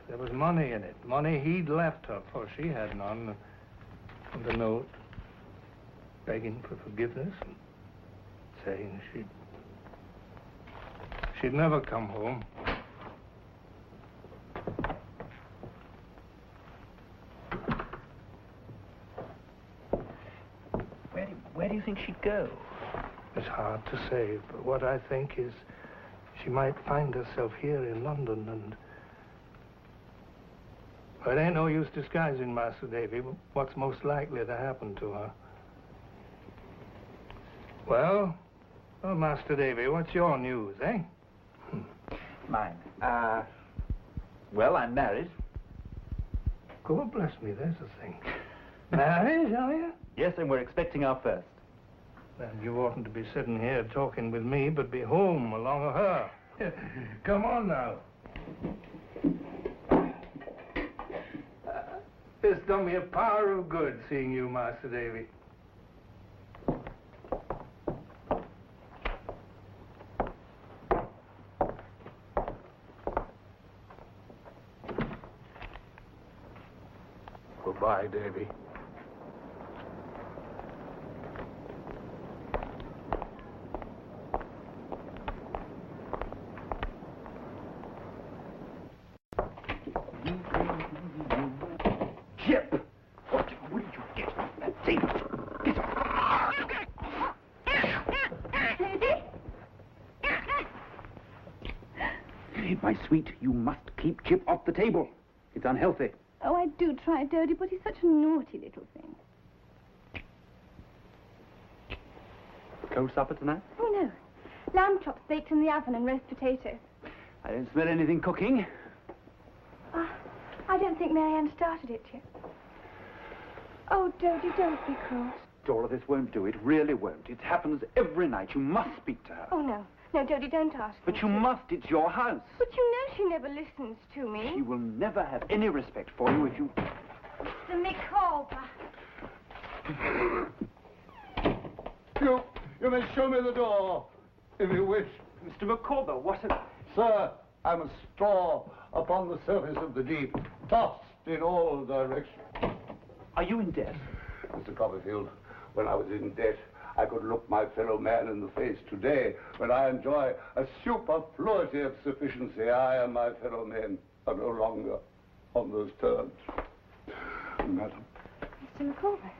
There was money in it. Money he'd left her, for she had none. And a note begging for forgiveness and saying she'd never come home. Where do you think she'd go? It's hard to say, but what I think is she might find herself here in London and... Well, it ain't no use disguising, Master Davy, what's most likely to happen to her. Well, Master Davy, what's your news, eh? Mine. Well, I'm married. God bless me, there's a thing. Married, are you? Yes, and we're expecting our first. Then you oughtn't to be sitting here talking with me, but be home along with her. Come on now. It's done me a power of good seeing you, Master Davy. Goodbye, Davy. Jip! What did you get off that table? Get off! My sweet, you must keep Jip off the table. It's unhealthy. Oh, I do try, Dodie, but he's such a naughty little thing. Cold supper tonight? Oh, no. Lamb chops baked in the oven and roast potatoes. I don't smell anything cooking. I don't think Marianne started it yet. Oh, Dodie, don't be cross. Dora, this won't do. It really won't. It happens every night. You must speak to her. Oh, no. No, Dodie, don't ask me. But you must. It's your house. But you know she never listens to me. She will never have any respect for you if you... The Micawber. You may show me the door, if you wish. Mr. Micawber, what a... Sir, I'm a straw upon the surface of the deep, tossed in all directions. Are you in debt? Mr. Copperfield, when I was in debt, I could look my fellow man in the face. Today, when I enjoy a superfluity of sufficiency, I and my fellow men are no longer on those terms. Madam. Mr. Micawber,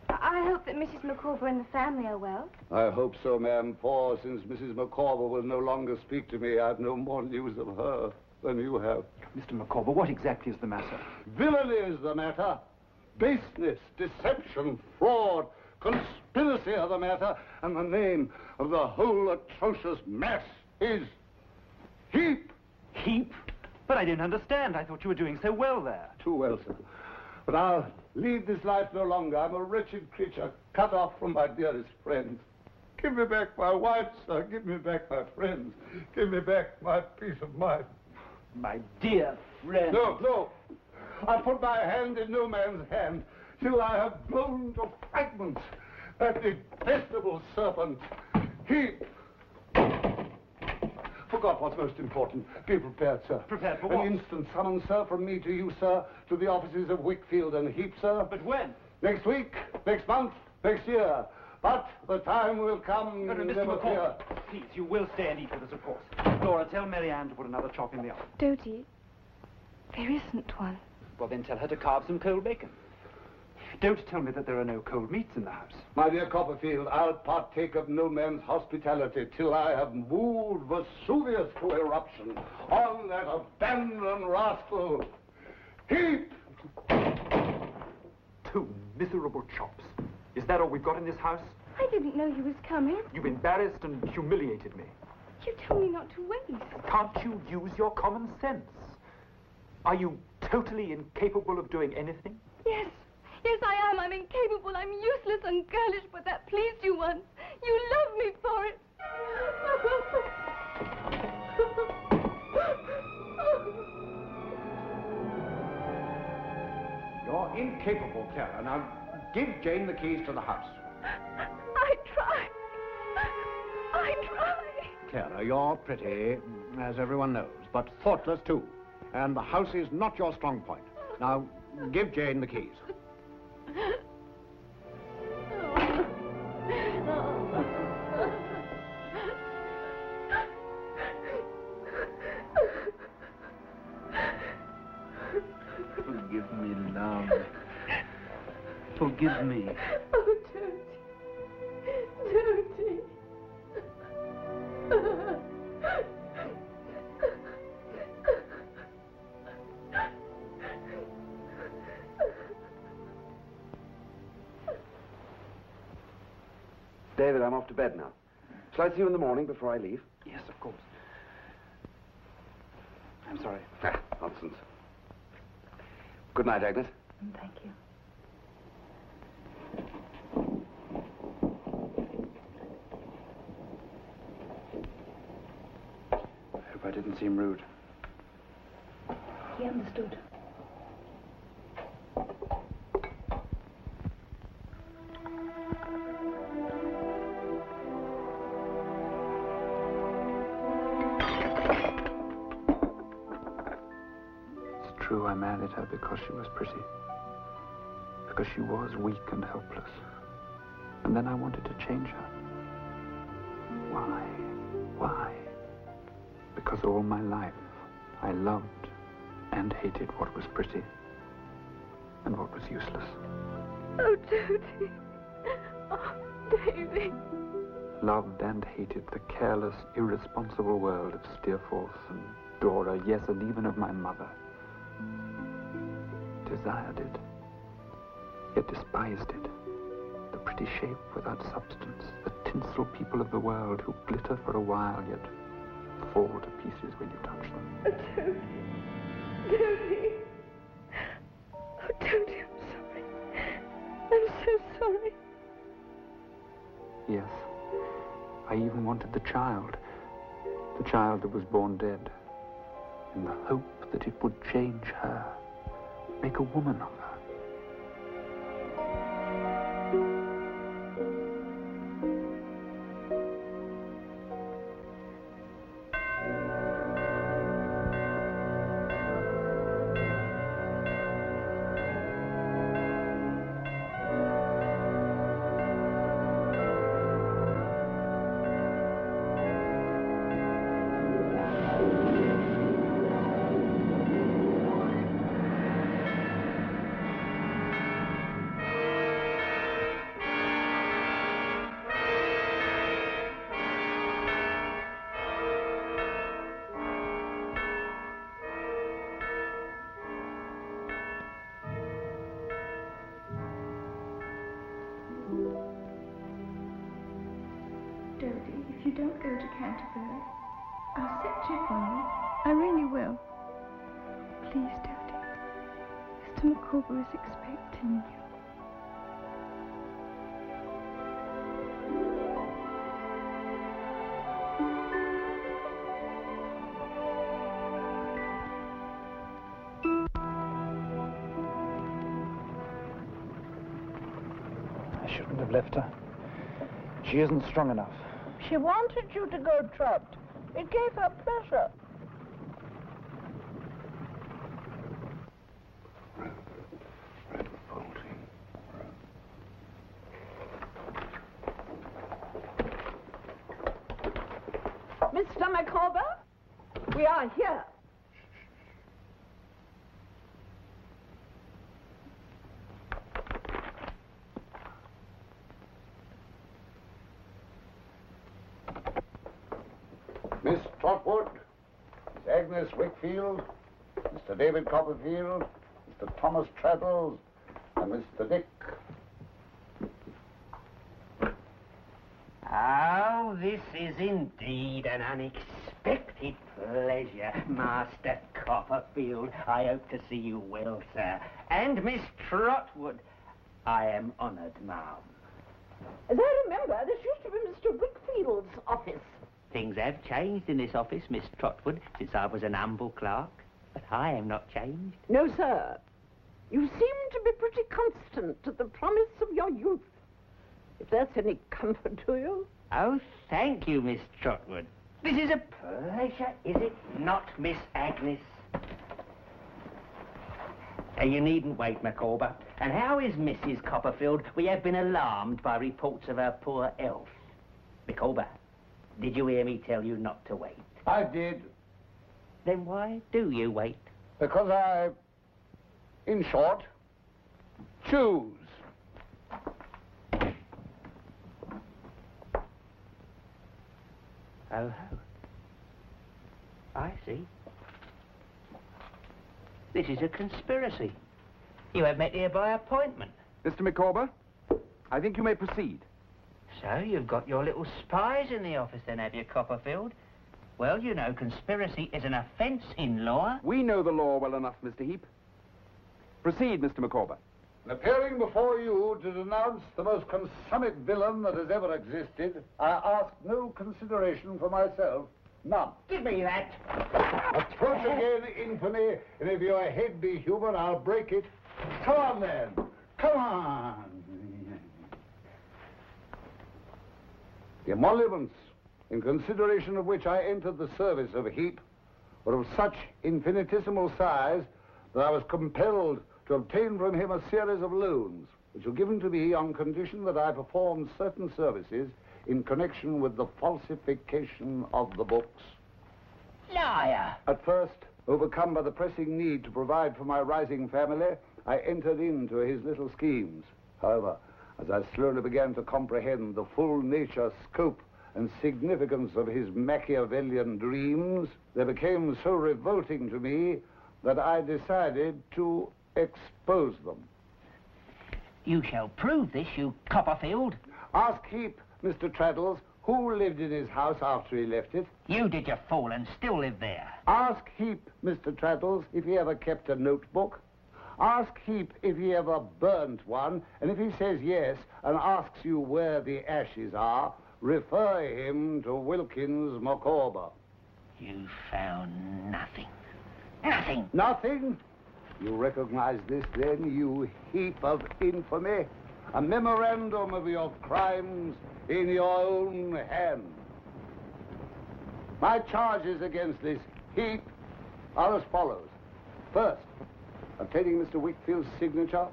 I hope that Mrs. Micawber and the family are well. I hope so, ma'am, for since Mrs. Micawber will no longer speak to me, I've no more news of her than you have. Mr. Micawber, what exactly is the matter? Villainy is the matter. Baseness, deception, fraud, conspiracy are the matter, and the name of the whole atrocious mass is Heap. Heap? But I didn't understand. I thought you were doing so well there. Too well, sir. But I'll lead this life no longer. I'm a wretched creature, cut off from my dearest friends. Give me back my wife, sir. Give me back my friends. Give me back my peace of mind. My dear friend. No, no. I'll put my hand in no man's hand till I have blown to fragments that detestable serpent. He forgot what's most important. Be prepared, sir. Prepared for what? An instant summons, sir, from me to you, sir, to the offices of Wickfield and Heap, sir. But when? Next week, next month, next year. But the time will come, No, Mr. never fear. McCall, please, you will stay and eat with us, of course. Laura, tell Mary Ann to put another chop in the oven. Dodie, there isn't one. Well, then tell her to carve some cold bacon. Don't tell me that there are no cold meats in the house. My dear Copperfield, I'll partake of no man's hospitality till I have moved Vesuvius to eruption on that abandoned rascal. Heap! 2 miserable chops. Is that all we've got in this house? I didn't know he was coming. You've embarrassed and humiliated me. You told me not to waste. Can't you use your common sense? Are you totally incapable of doing anything? Yes. Yes, I am. I'm incapable. I'm useless and girlish, but that pleased you once. You love me for it. You're incapable, Clara. Now, give Jane the keys to the house. I tried. I tried. Clara, you're pretty, as everyone knows, but thoughtless too. And the house is not your strong point. Now, give Jane the keys. Forgive me, love. Forgive me. Oh, Dodie. David, I'm off to bed now. Shall I see you in the morning before I leave? Yes, of course. I'm sorry. Ah, nonsense. Good night, Agnes. Thank you. I hope I didn't seem rude. He understood. True, I married her because she was pretty. Because she was weak and helpless. And then I wanted to change her. Why? Why? Because all my life I loved and hated what was pretty and what was useless. Oh, Dodie. Oh, Davy. Loved and hated the careless, irresponsible world of Steerforth and Dora, yes, and even of my mother. Desired it, yet despised it. The pretty shape without substance, the tinsel people of the world who glitter for a while, yet fall to pieces when you touch them. Dodie. Oh, Dodie, I'm sorry. I'm so sorry. Yes, I even wanted the child that was born dead, in the hope that it would change her. Make a woman of her. Dodie, if you don't go to Canterbury, I'll set Chip on you. I really will. Please, Dodie. Mr. Micawber is expecting you. shouldn't have left her. She isn't strong enough. She wanted you to go, Trot. It gave her pleasure. Mr. Micawber, we are here. Miss Trotwood, Miss Agnes Wickfield, Mr. David Copperfield, Mr. Thomas Traddles, and Mr. Dick. Oh, this is indeed an unexpected pleasure, Master Copperfield. I hope to see you well, sir. And Miss Trotwood, I am honoured, ma'am. As I remember, this used to be Mr. Wickfield's office. Things have changed in this office, Miss Trotwood, since I was an humble clerk. But I am not changed. No, sir. You seem to be pretty constant to the promise of your youth. If that's any comfort to you. Oh, thank you, Miss Trotwood. This is a pleasure, is it not, Miss Agnes? You needn't wait, Micawber. And how is Mrs. Copperfield? We have been alarmed by reports of her poor health. Micawber, did you hear me tell you not to wait? I did. Then why do you wait? Because I, in short, choose. Oh, I see. This is a conspiracy. You have met here by appointment. Mr. Micawber, I think you may proceed. So you've got your little spies in the office then, have you, Copperfield? Well, you know, conspiracy is an offence in law. We know the law well enough, Mr. Heap. Proceed, Mr. Micawber. In appearing before you to denounce the most consummate villain that has ever existed, I ask no consideration for myself. None. Give me that. Approach again, infamy, and if your head be human, I'll break it. Come on, then. Come on. The emoluments, in consideration of which I entered the service of Heap, were of such infinitesimal size that I was compelled to obtain from him a series of loans, which were given to me on condition that I performed certain services in connection with the falsification of the books. Liar! At first, overcome by the pressing need to provide for my rising family, I entered into his little schemes. However, as I slowly began to comprehend the full nature, scope, and significance of his Machiavellian dreams, they became so revolting to me that I decided to expose them. You shall prove this, you Copperfield. Ask Heap, Mr. Traddles, who lived in his house after he left it. You did, you fool, and still live there. Ask Heap, Mr. Traddles, if he ever kept a notebook. Ask Heap if he ever burnt one, and if he says yes and asks you where the ashes are, refer him to Wilkins Micawber. You found nothing. Nothing. Nothing? You recognize this, then, you heap of infamy? A memorandum of your crimes in your own hand. My charges against this Heap are as follows. First, obtaining Mr. Wickfield's signature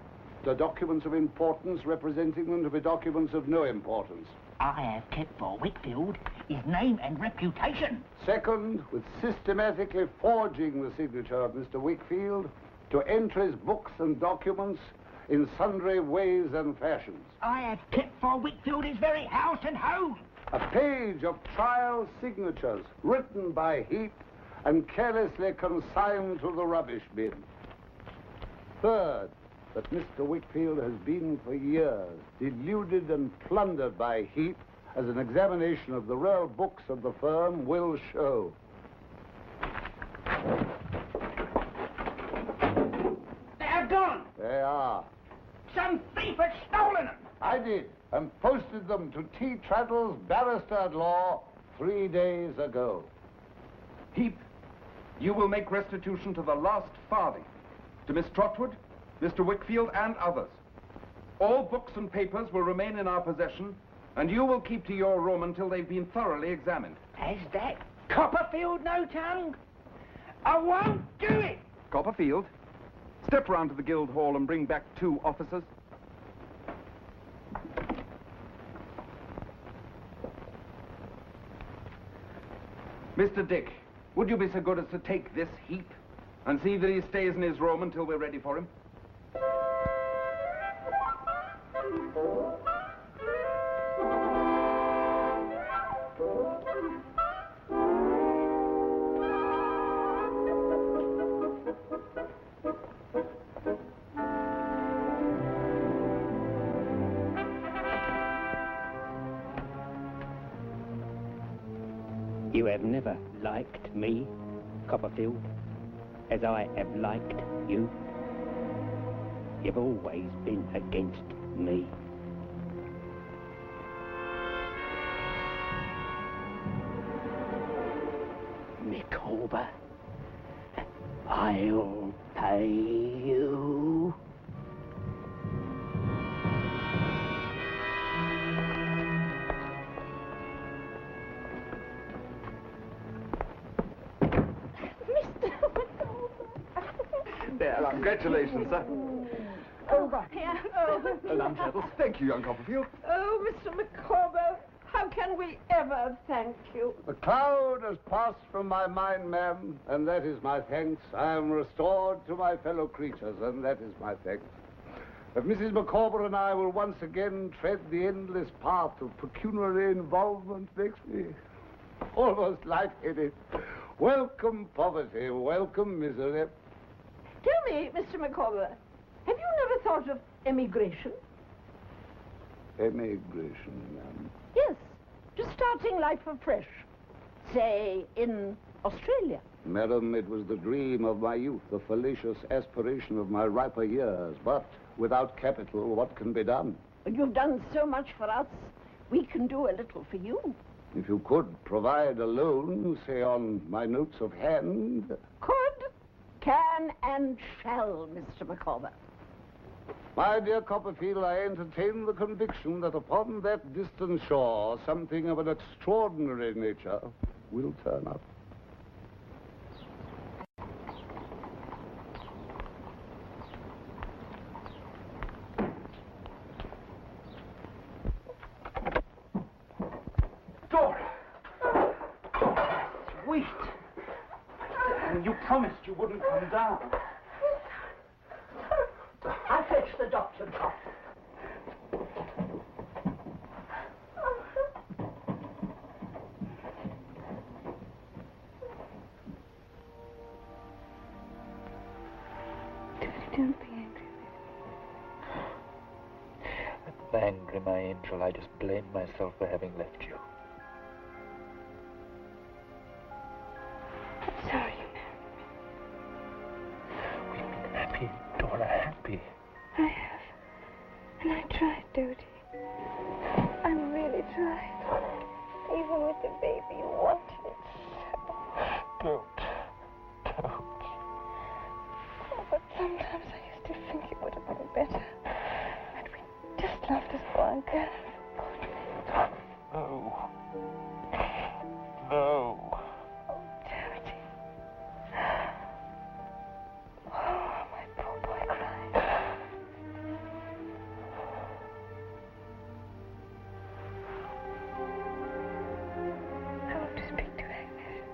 to documents of importance, representing them to be documents of no importance. I have kept for Wickfield his name and reputation. Second, with systematically forging the signature of Mr. Wickfield to enter his books and documents in sundry ways and fashions. I have kept for Wickfield his very house and home. A page of trial signatures written by Heap and carelessly consigned to the rubbish bin. Third, that Mr. Wickfield has been for years deluded and plundered by Heap, as an examination of the real books of the firm will show. They have gone. They are. Some thief has stolen them. I did, and posted them to T. Traddles, barrister at law, 3 days ago. Heap, you will make restitution to the last farthing, to Miss Trotwood, Mr. Wickfield, and others. All books and papers will remain in our possession, and you will keep to your room until they've been thoroughly examined. Has that Copperfield no tongue? I won't do it! Copperfield, step round to the guild hall and bring back 2 officers. Mr. Dick, would you be so good as to take this heap and see that he stays in his room until we're ready for him? You have never liked me, Copperfield, as I have liked you. You've always been against me. Micawber, I'll pay you. There, congratulations, sir. Over here. Oh. Lamb Shadows. Thank you, young Copperfield. Oh, Mr. Micawber, how can we ever thank you? The cloud has passed from my mind, ma'am, and that is my thanks. I am restored to my fellow creatures, and that is my thanks. But Mrs. Micawber and I will once again tread the endless path of pecuniary involvement makes me almost lightheaded. Welcome, poverty. Welcome, misery. Tell me, Mr. Micawber, have you never thought of emigration? Emigration, ma'am. Yes, just starting life afresh. Say, in Australia. Madam, it was the dream of my youth, the fallacious aspiration of my riper years. But without capital, what can be done? You've done so much for us, we can do a little for you. If you could provide a loan, say on my notes of hand. Could, can, and shall, Mr. Micawber. My dear Copperfield, I entertain the conviction that upon that distant shore, something of an extraordinary nature will turn up. Dora! Sweet! And you promised you wouldn't come down. I'll fetch the doctor, Trot. Don't be angry with me. I'm angry, my angel. I just blame myself for having left you. I'm sorry you married me. We've been happy, Dora, happy. I have. And I tried, Dodie. I really tried. Even with the baby, you wanted it so. Don't. Oh, but sometimes I used to think it would have been better. And we just loved this boy and girl. No. No. Dodie. Oh, my poor boy cried. I want to speak to Agnes.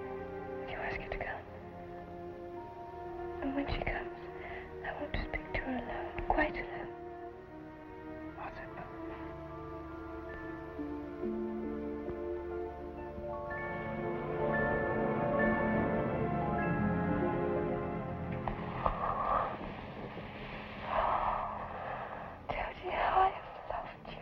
You ask her to come. And when she comes, I want to speak to her alone, quite alone. What's it? Dodie, how I have loved you.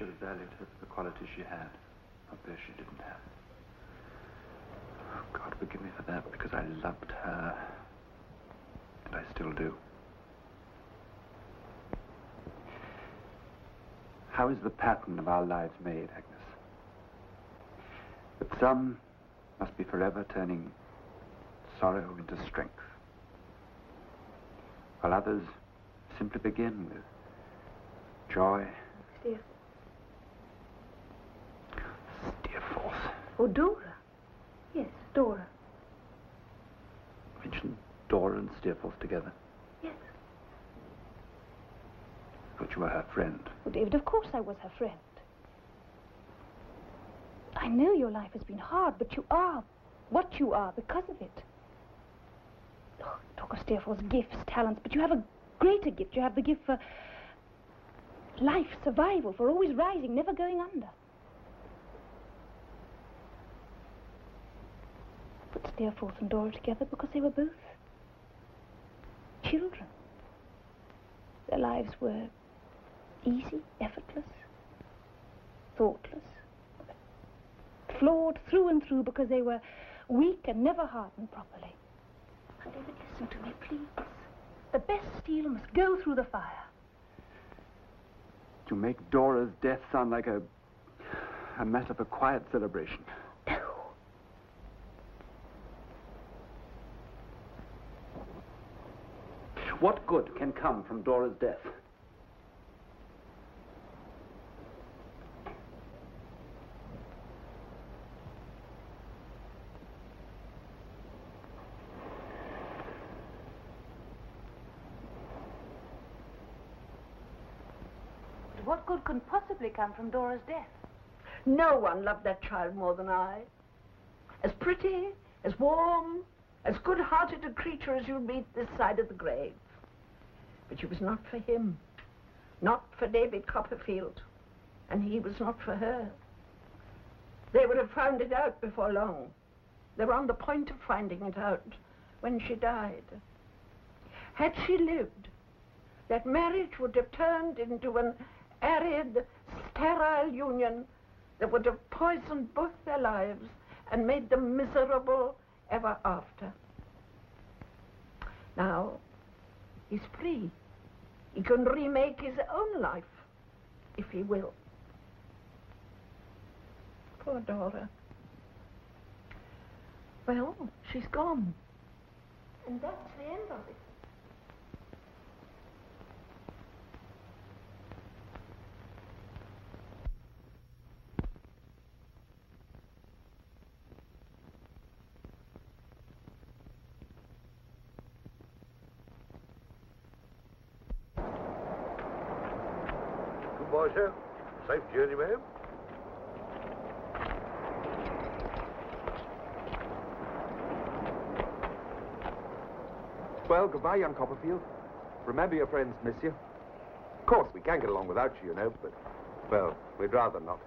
should have valued her for the qualities she had, not those she didn't have. Oh, God forgive me for that, because I loved her. And I still do. How is the pattern of our lives made, Agnes? That some must be forever turning sorrow into strength, while others simply begin with joy. Steerforth. Oh, Dora. Yes, Dora. Mention Dora and Steerforth together. Yes. Thought you were her friend. Oh, David, of course I was her friend. I know your life has been hard, but you are what you are because of it. Oh, talk of Steerforth's gifts, talents, but you have a greater gift. You have the gift for life, survival, for always rising, never going under. Put Steerforth and Dora together because they were both children. Their lives were easy, effortless, thoughtless, flawed through and through because they were weak and never hardened properly. And David, listen to me, please. The best steel must go through the fire. You make Dora's death sound like a matter for quiet celebration. No. What good can come from Dora's death? What good can possibly come from Dora's death? No one loved that child more than I. As pretty, as warm, as good-hearted a creature as you'd meet this side of the grave. But she was not for him, not for David Copperfield, and he was not for her. They would have found it out before long. They were on the point of finding it out when she died. Had she lived, that marriage would have turned into an arid, sterile union that would have poisoned both their lives and made them miserable ever after. Now, he's free. He can remake his own life, if he will. Poor Dora. Well, she's gone. And that's the end of it. Goodbye, sir. Safe journey, ma'am. Well, goodbye, young Copperfield. Remember your friends miss you. Of course, we can't get along without you, you know, but, well, we'd rather not.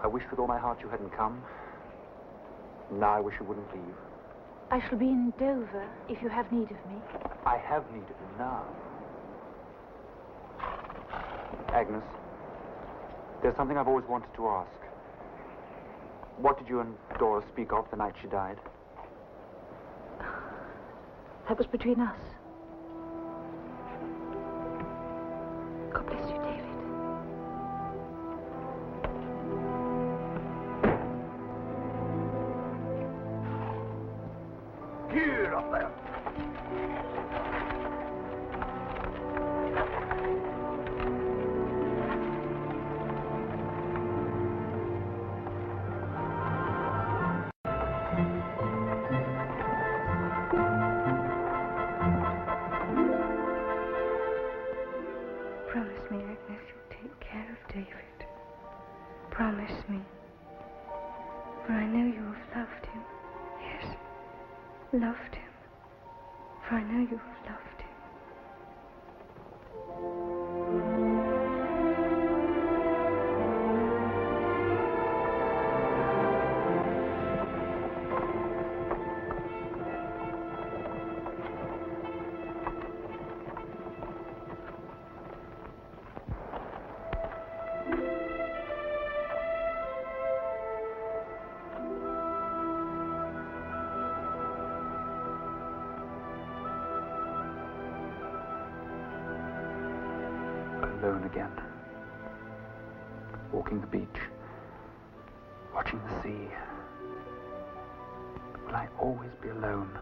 I wish with all my heart you hadn't come. Now I wish you wouldn't leave. I shall be in Dover if you have need of me. I have need of you now. Agnes, there's something I've always wanted to ask. What did you and Dora speak of the night she died? That was between us. God bless you, David. Get up there. Promise me, Agnes, you'll take care of David. Promise me. For I know you have loved him. Yes, loved him. For I know you have loved him. alone again. Walking the beach, watching the sea. Will I always be alone,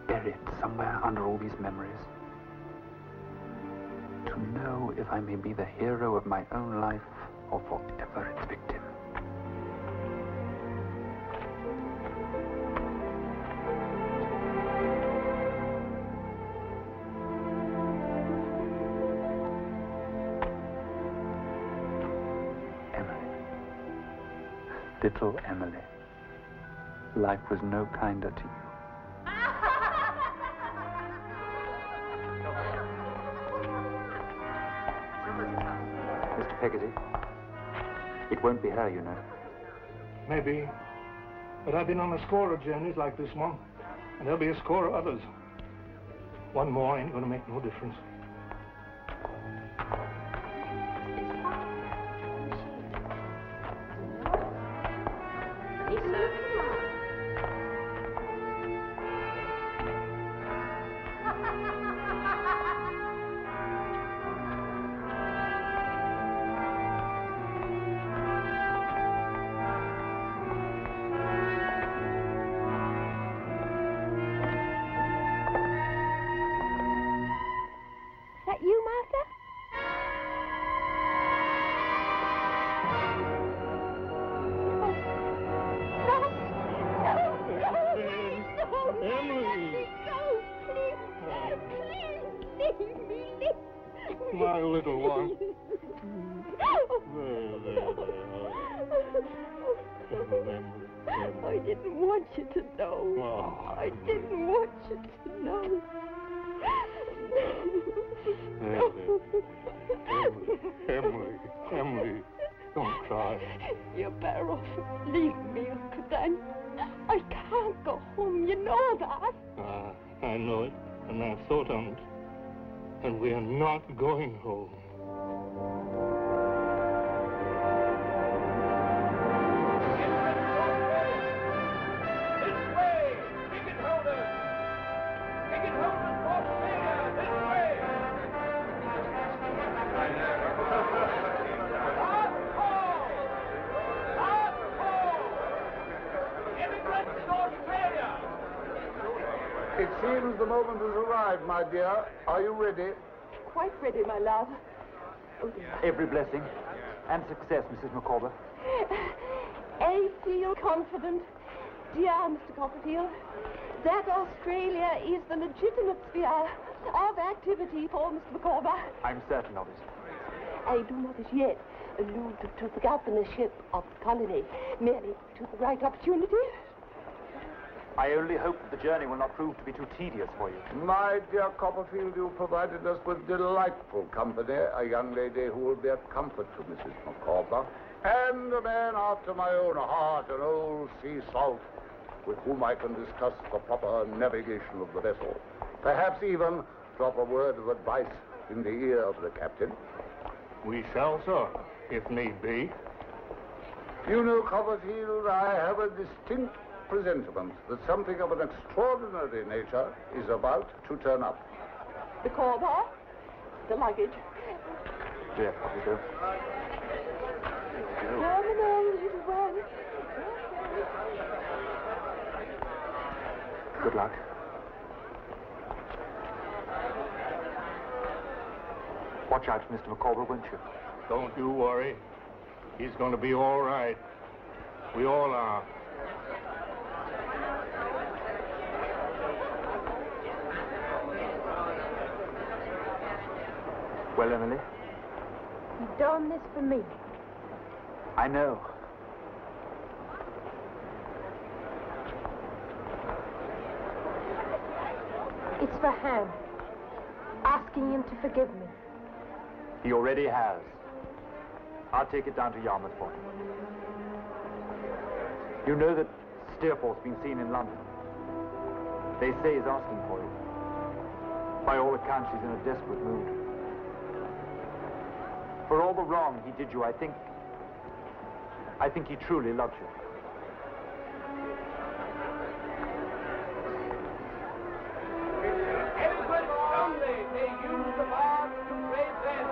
buried somewhere under all these memories? To know if I may be the hero of my own life or forever its victim. Little Emily, life was no kinder to you. Mr. Peggotty, it won't be her, you know. Maybe. But I've been on a score of journeys like this one, and there'll be a score of others. One more ain't going to make no difference. My little one. I didn't want you to know. Oh. I didn't want you to know. Emily, don't cry. You're better off leaving me, Uncle Dan. I can't go home, you know that. I know it, and I've thought on it. And we're not going home. It seems the moment has arrived, my dear. Are you ready? Quite ready, my love. Oh, dear. Every blessing and success, Mrs. Micawber. I feel confident, dear Mr. Copperfield, that Australia is the legitimate sphere of activity for Mr. Micawber. I'm certain of it. I do not as yet allude to the governorship of the colony, merely to the right opportunity. I only hope that the journey will not prove to be too tedious for you. My dear Copperfield, you provided us with delightful company, a young lady who will be a comfort to Mrs. Micawber, and a man after my own heart, an old sea salt, with whom I can discuss the proper navigation of the vessel. Perhaps even drop a word of advice in the ear of the captain. We shall, sir, if need be. You know, Copperfield, I have a distinct presentiment that something of an extraordinary nature is about to turn up. Micawber, the luggage. Yes, what we do? Terminal, little one. Good luck. Watch out for Mr. Micawber, won't you? Don't you worry. He's going to be all right. We all are. Well, Emily? You've done this for me. I know. It's for Ham. Asking him to forgive me. He already has. I'll take it down to Yarmouth for him. You know that Steerforth's been seen in London. They say he's asking for you. By all accounts, he's in a desperate mood. For all the wrong he did you, I think he truly loves you. Only they use the bars to raise their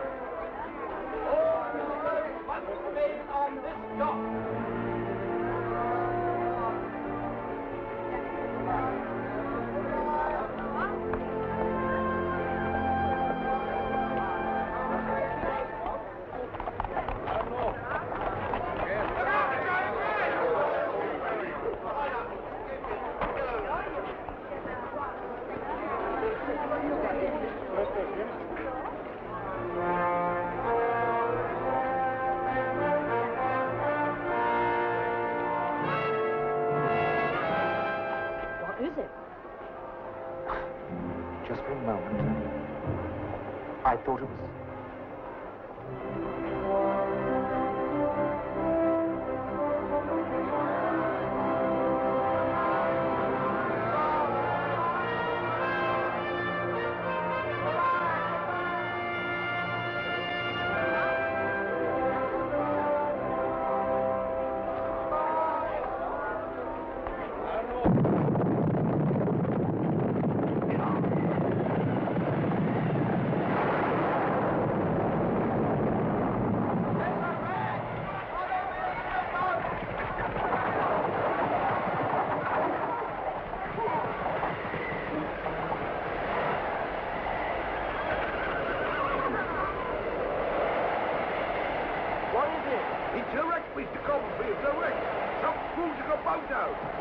Is it? Just for a moment. I thought it was... It's a wreck, Mr. Copperfield, it's a wreck. Some fool took a boat out.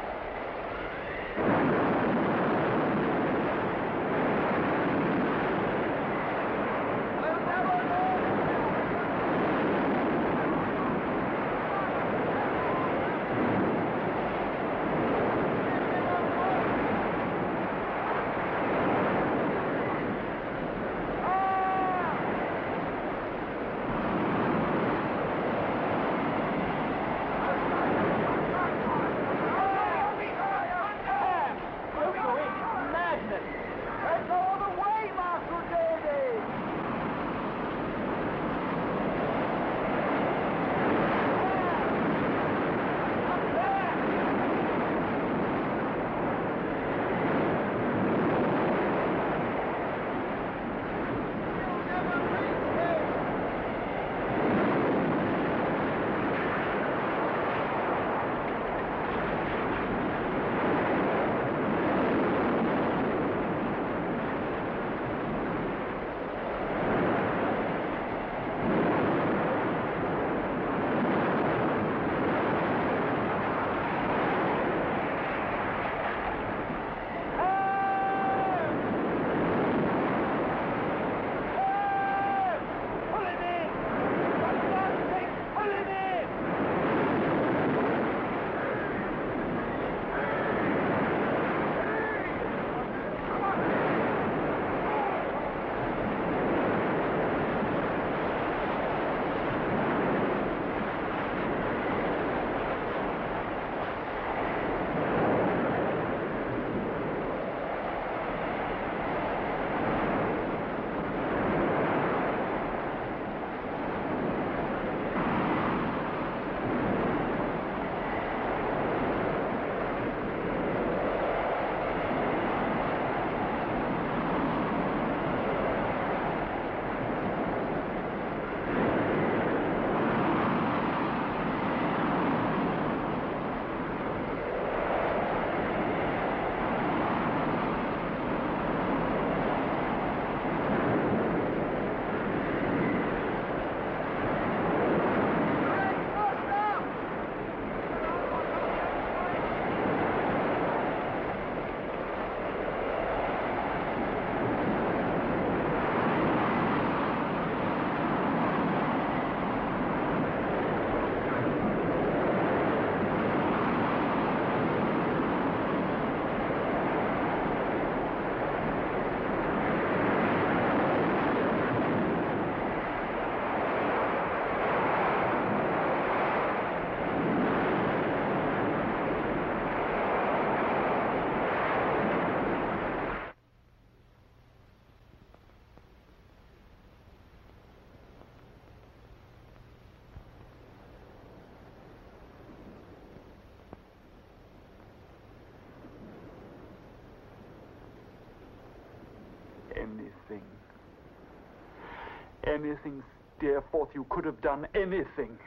Anything, Steerforth, you could have done anything.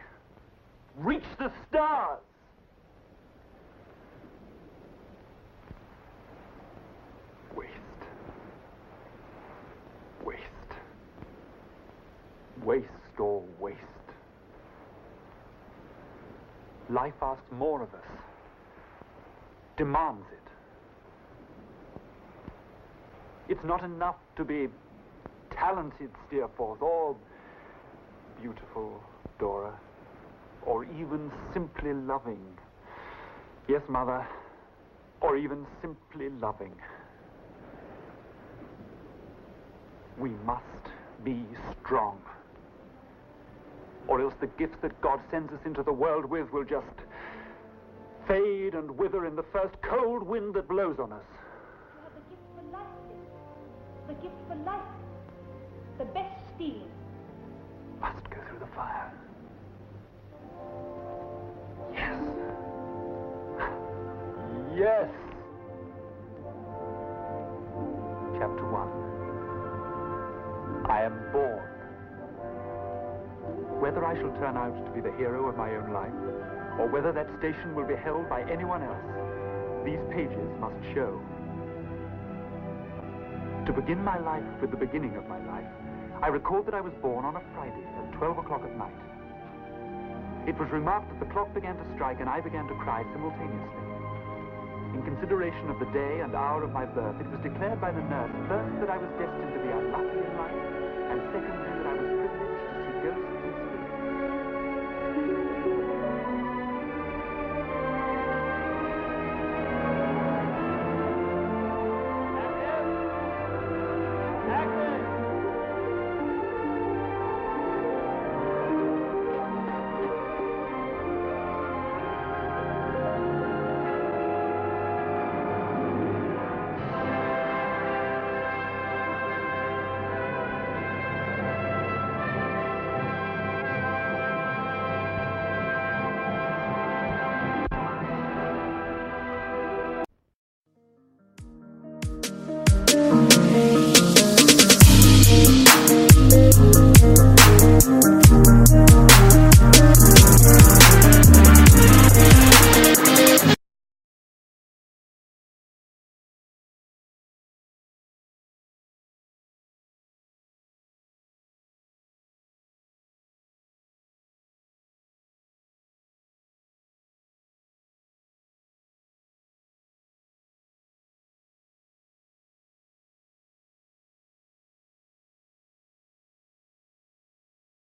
Reach the stars! Waste. Waste. Waste or waste. Life asks more of us. Demands it. It's not enough to be talented, Steerforth, or beautiful, Dora, or even simply loving. Yes, Mother, or or even simply loving. We must be strong, or else the gifts that God sends us into the world with will just fade and wither in the first cold wind that blows on us. The gift for life. The best steel. Must go through the fire. Yes. Yes. Chapter 1. I am born. Whether I shall turn out to be the hero of my own life, or whether that station will be held by anyone else, these pages must show. To begin my life with the beginning of my life, I record that I was born on a Friday at 12 o'clock at night. It was remarked that the clock began to strike and I began to cry simultaneously. In consideration of the day and hour of my birth, it was declared by the nurse, first, that I was destined to be unlucky in life, and secondly, that I was privileged to see ghosts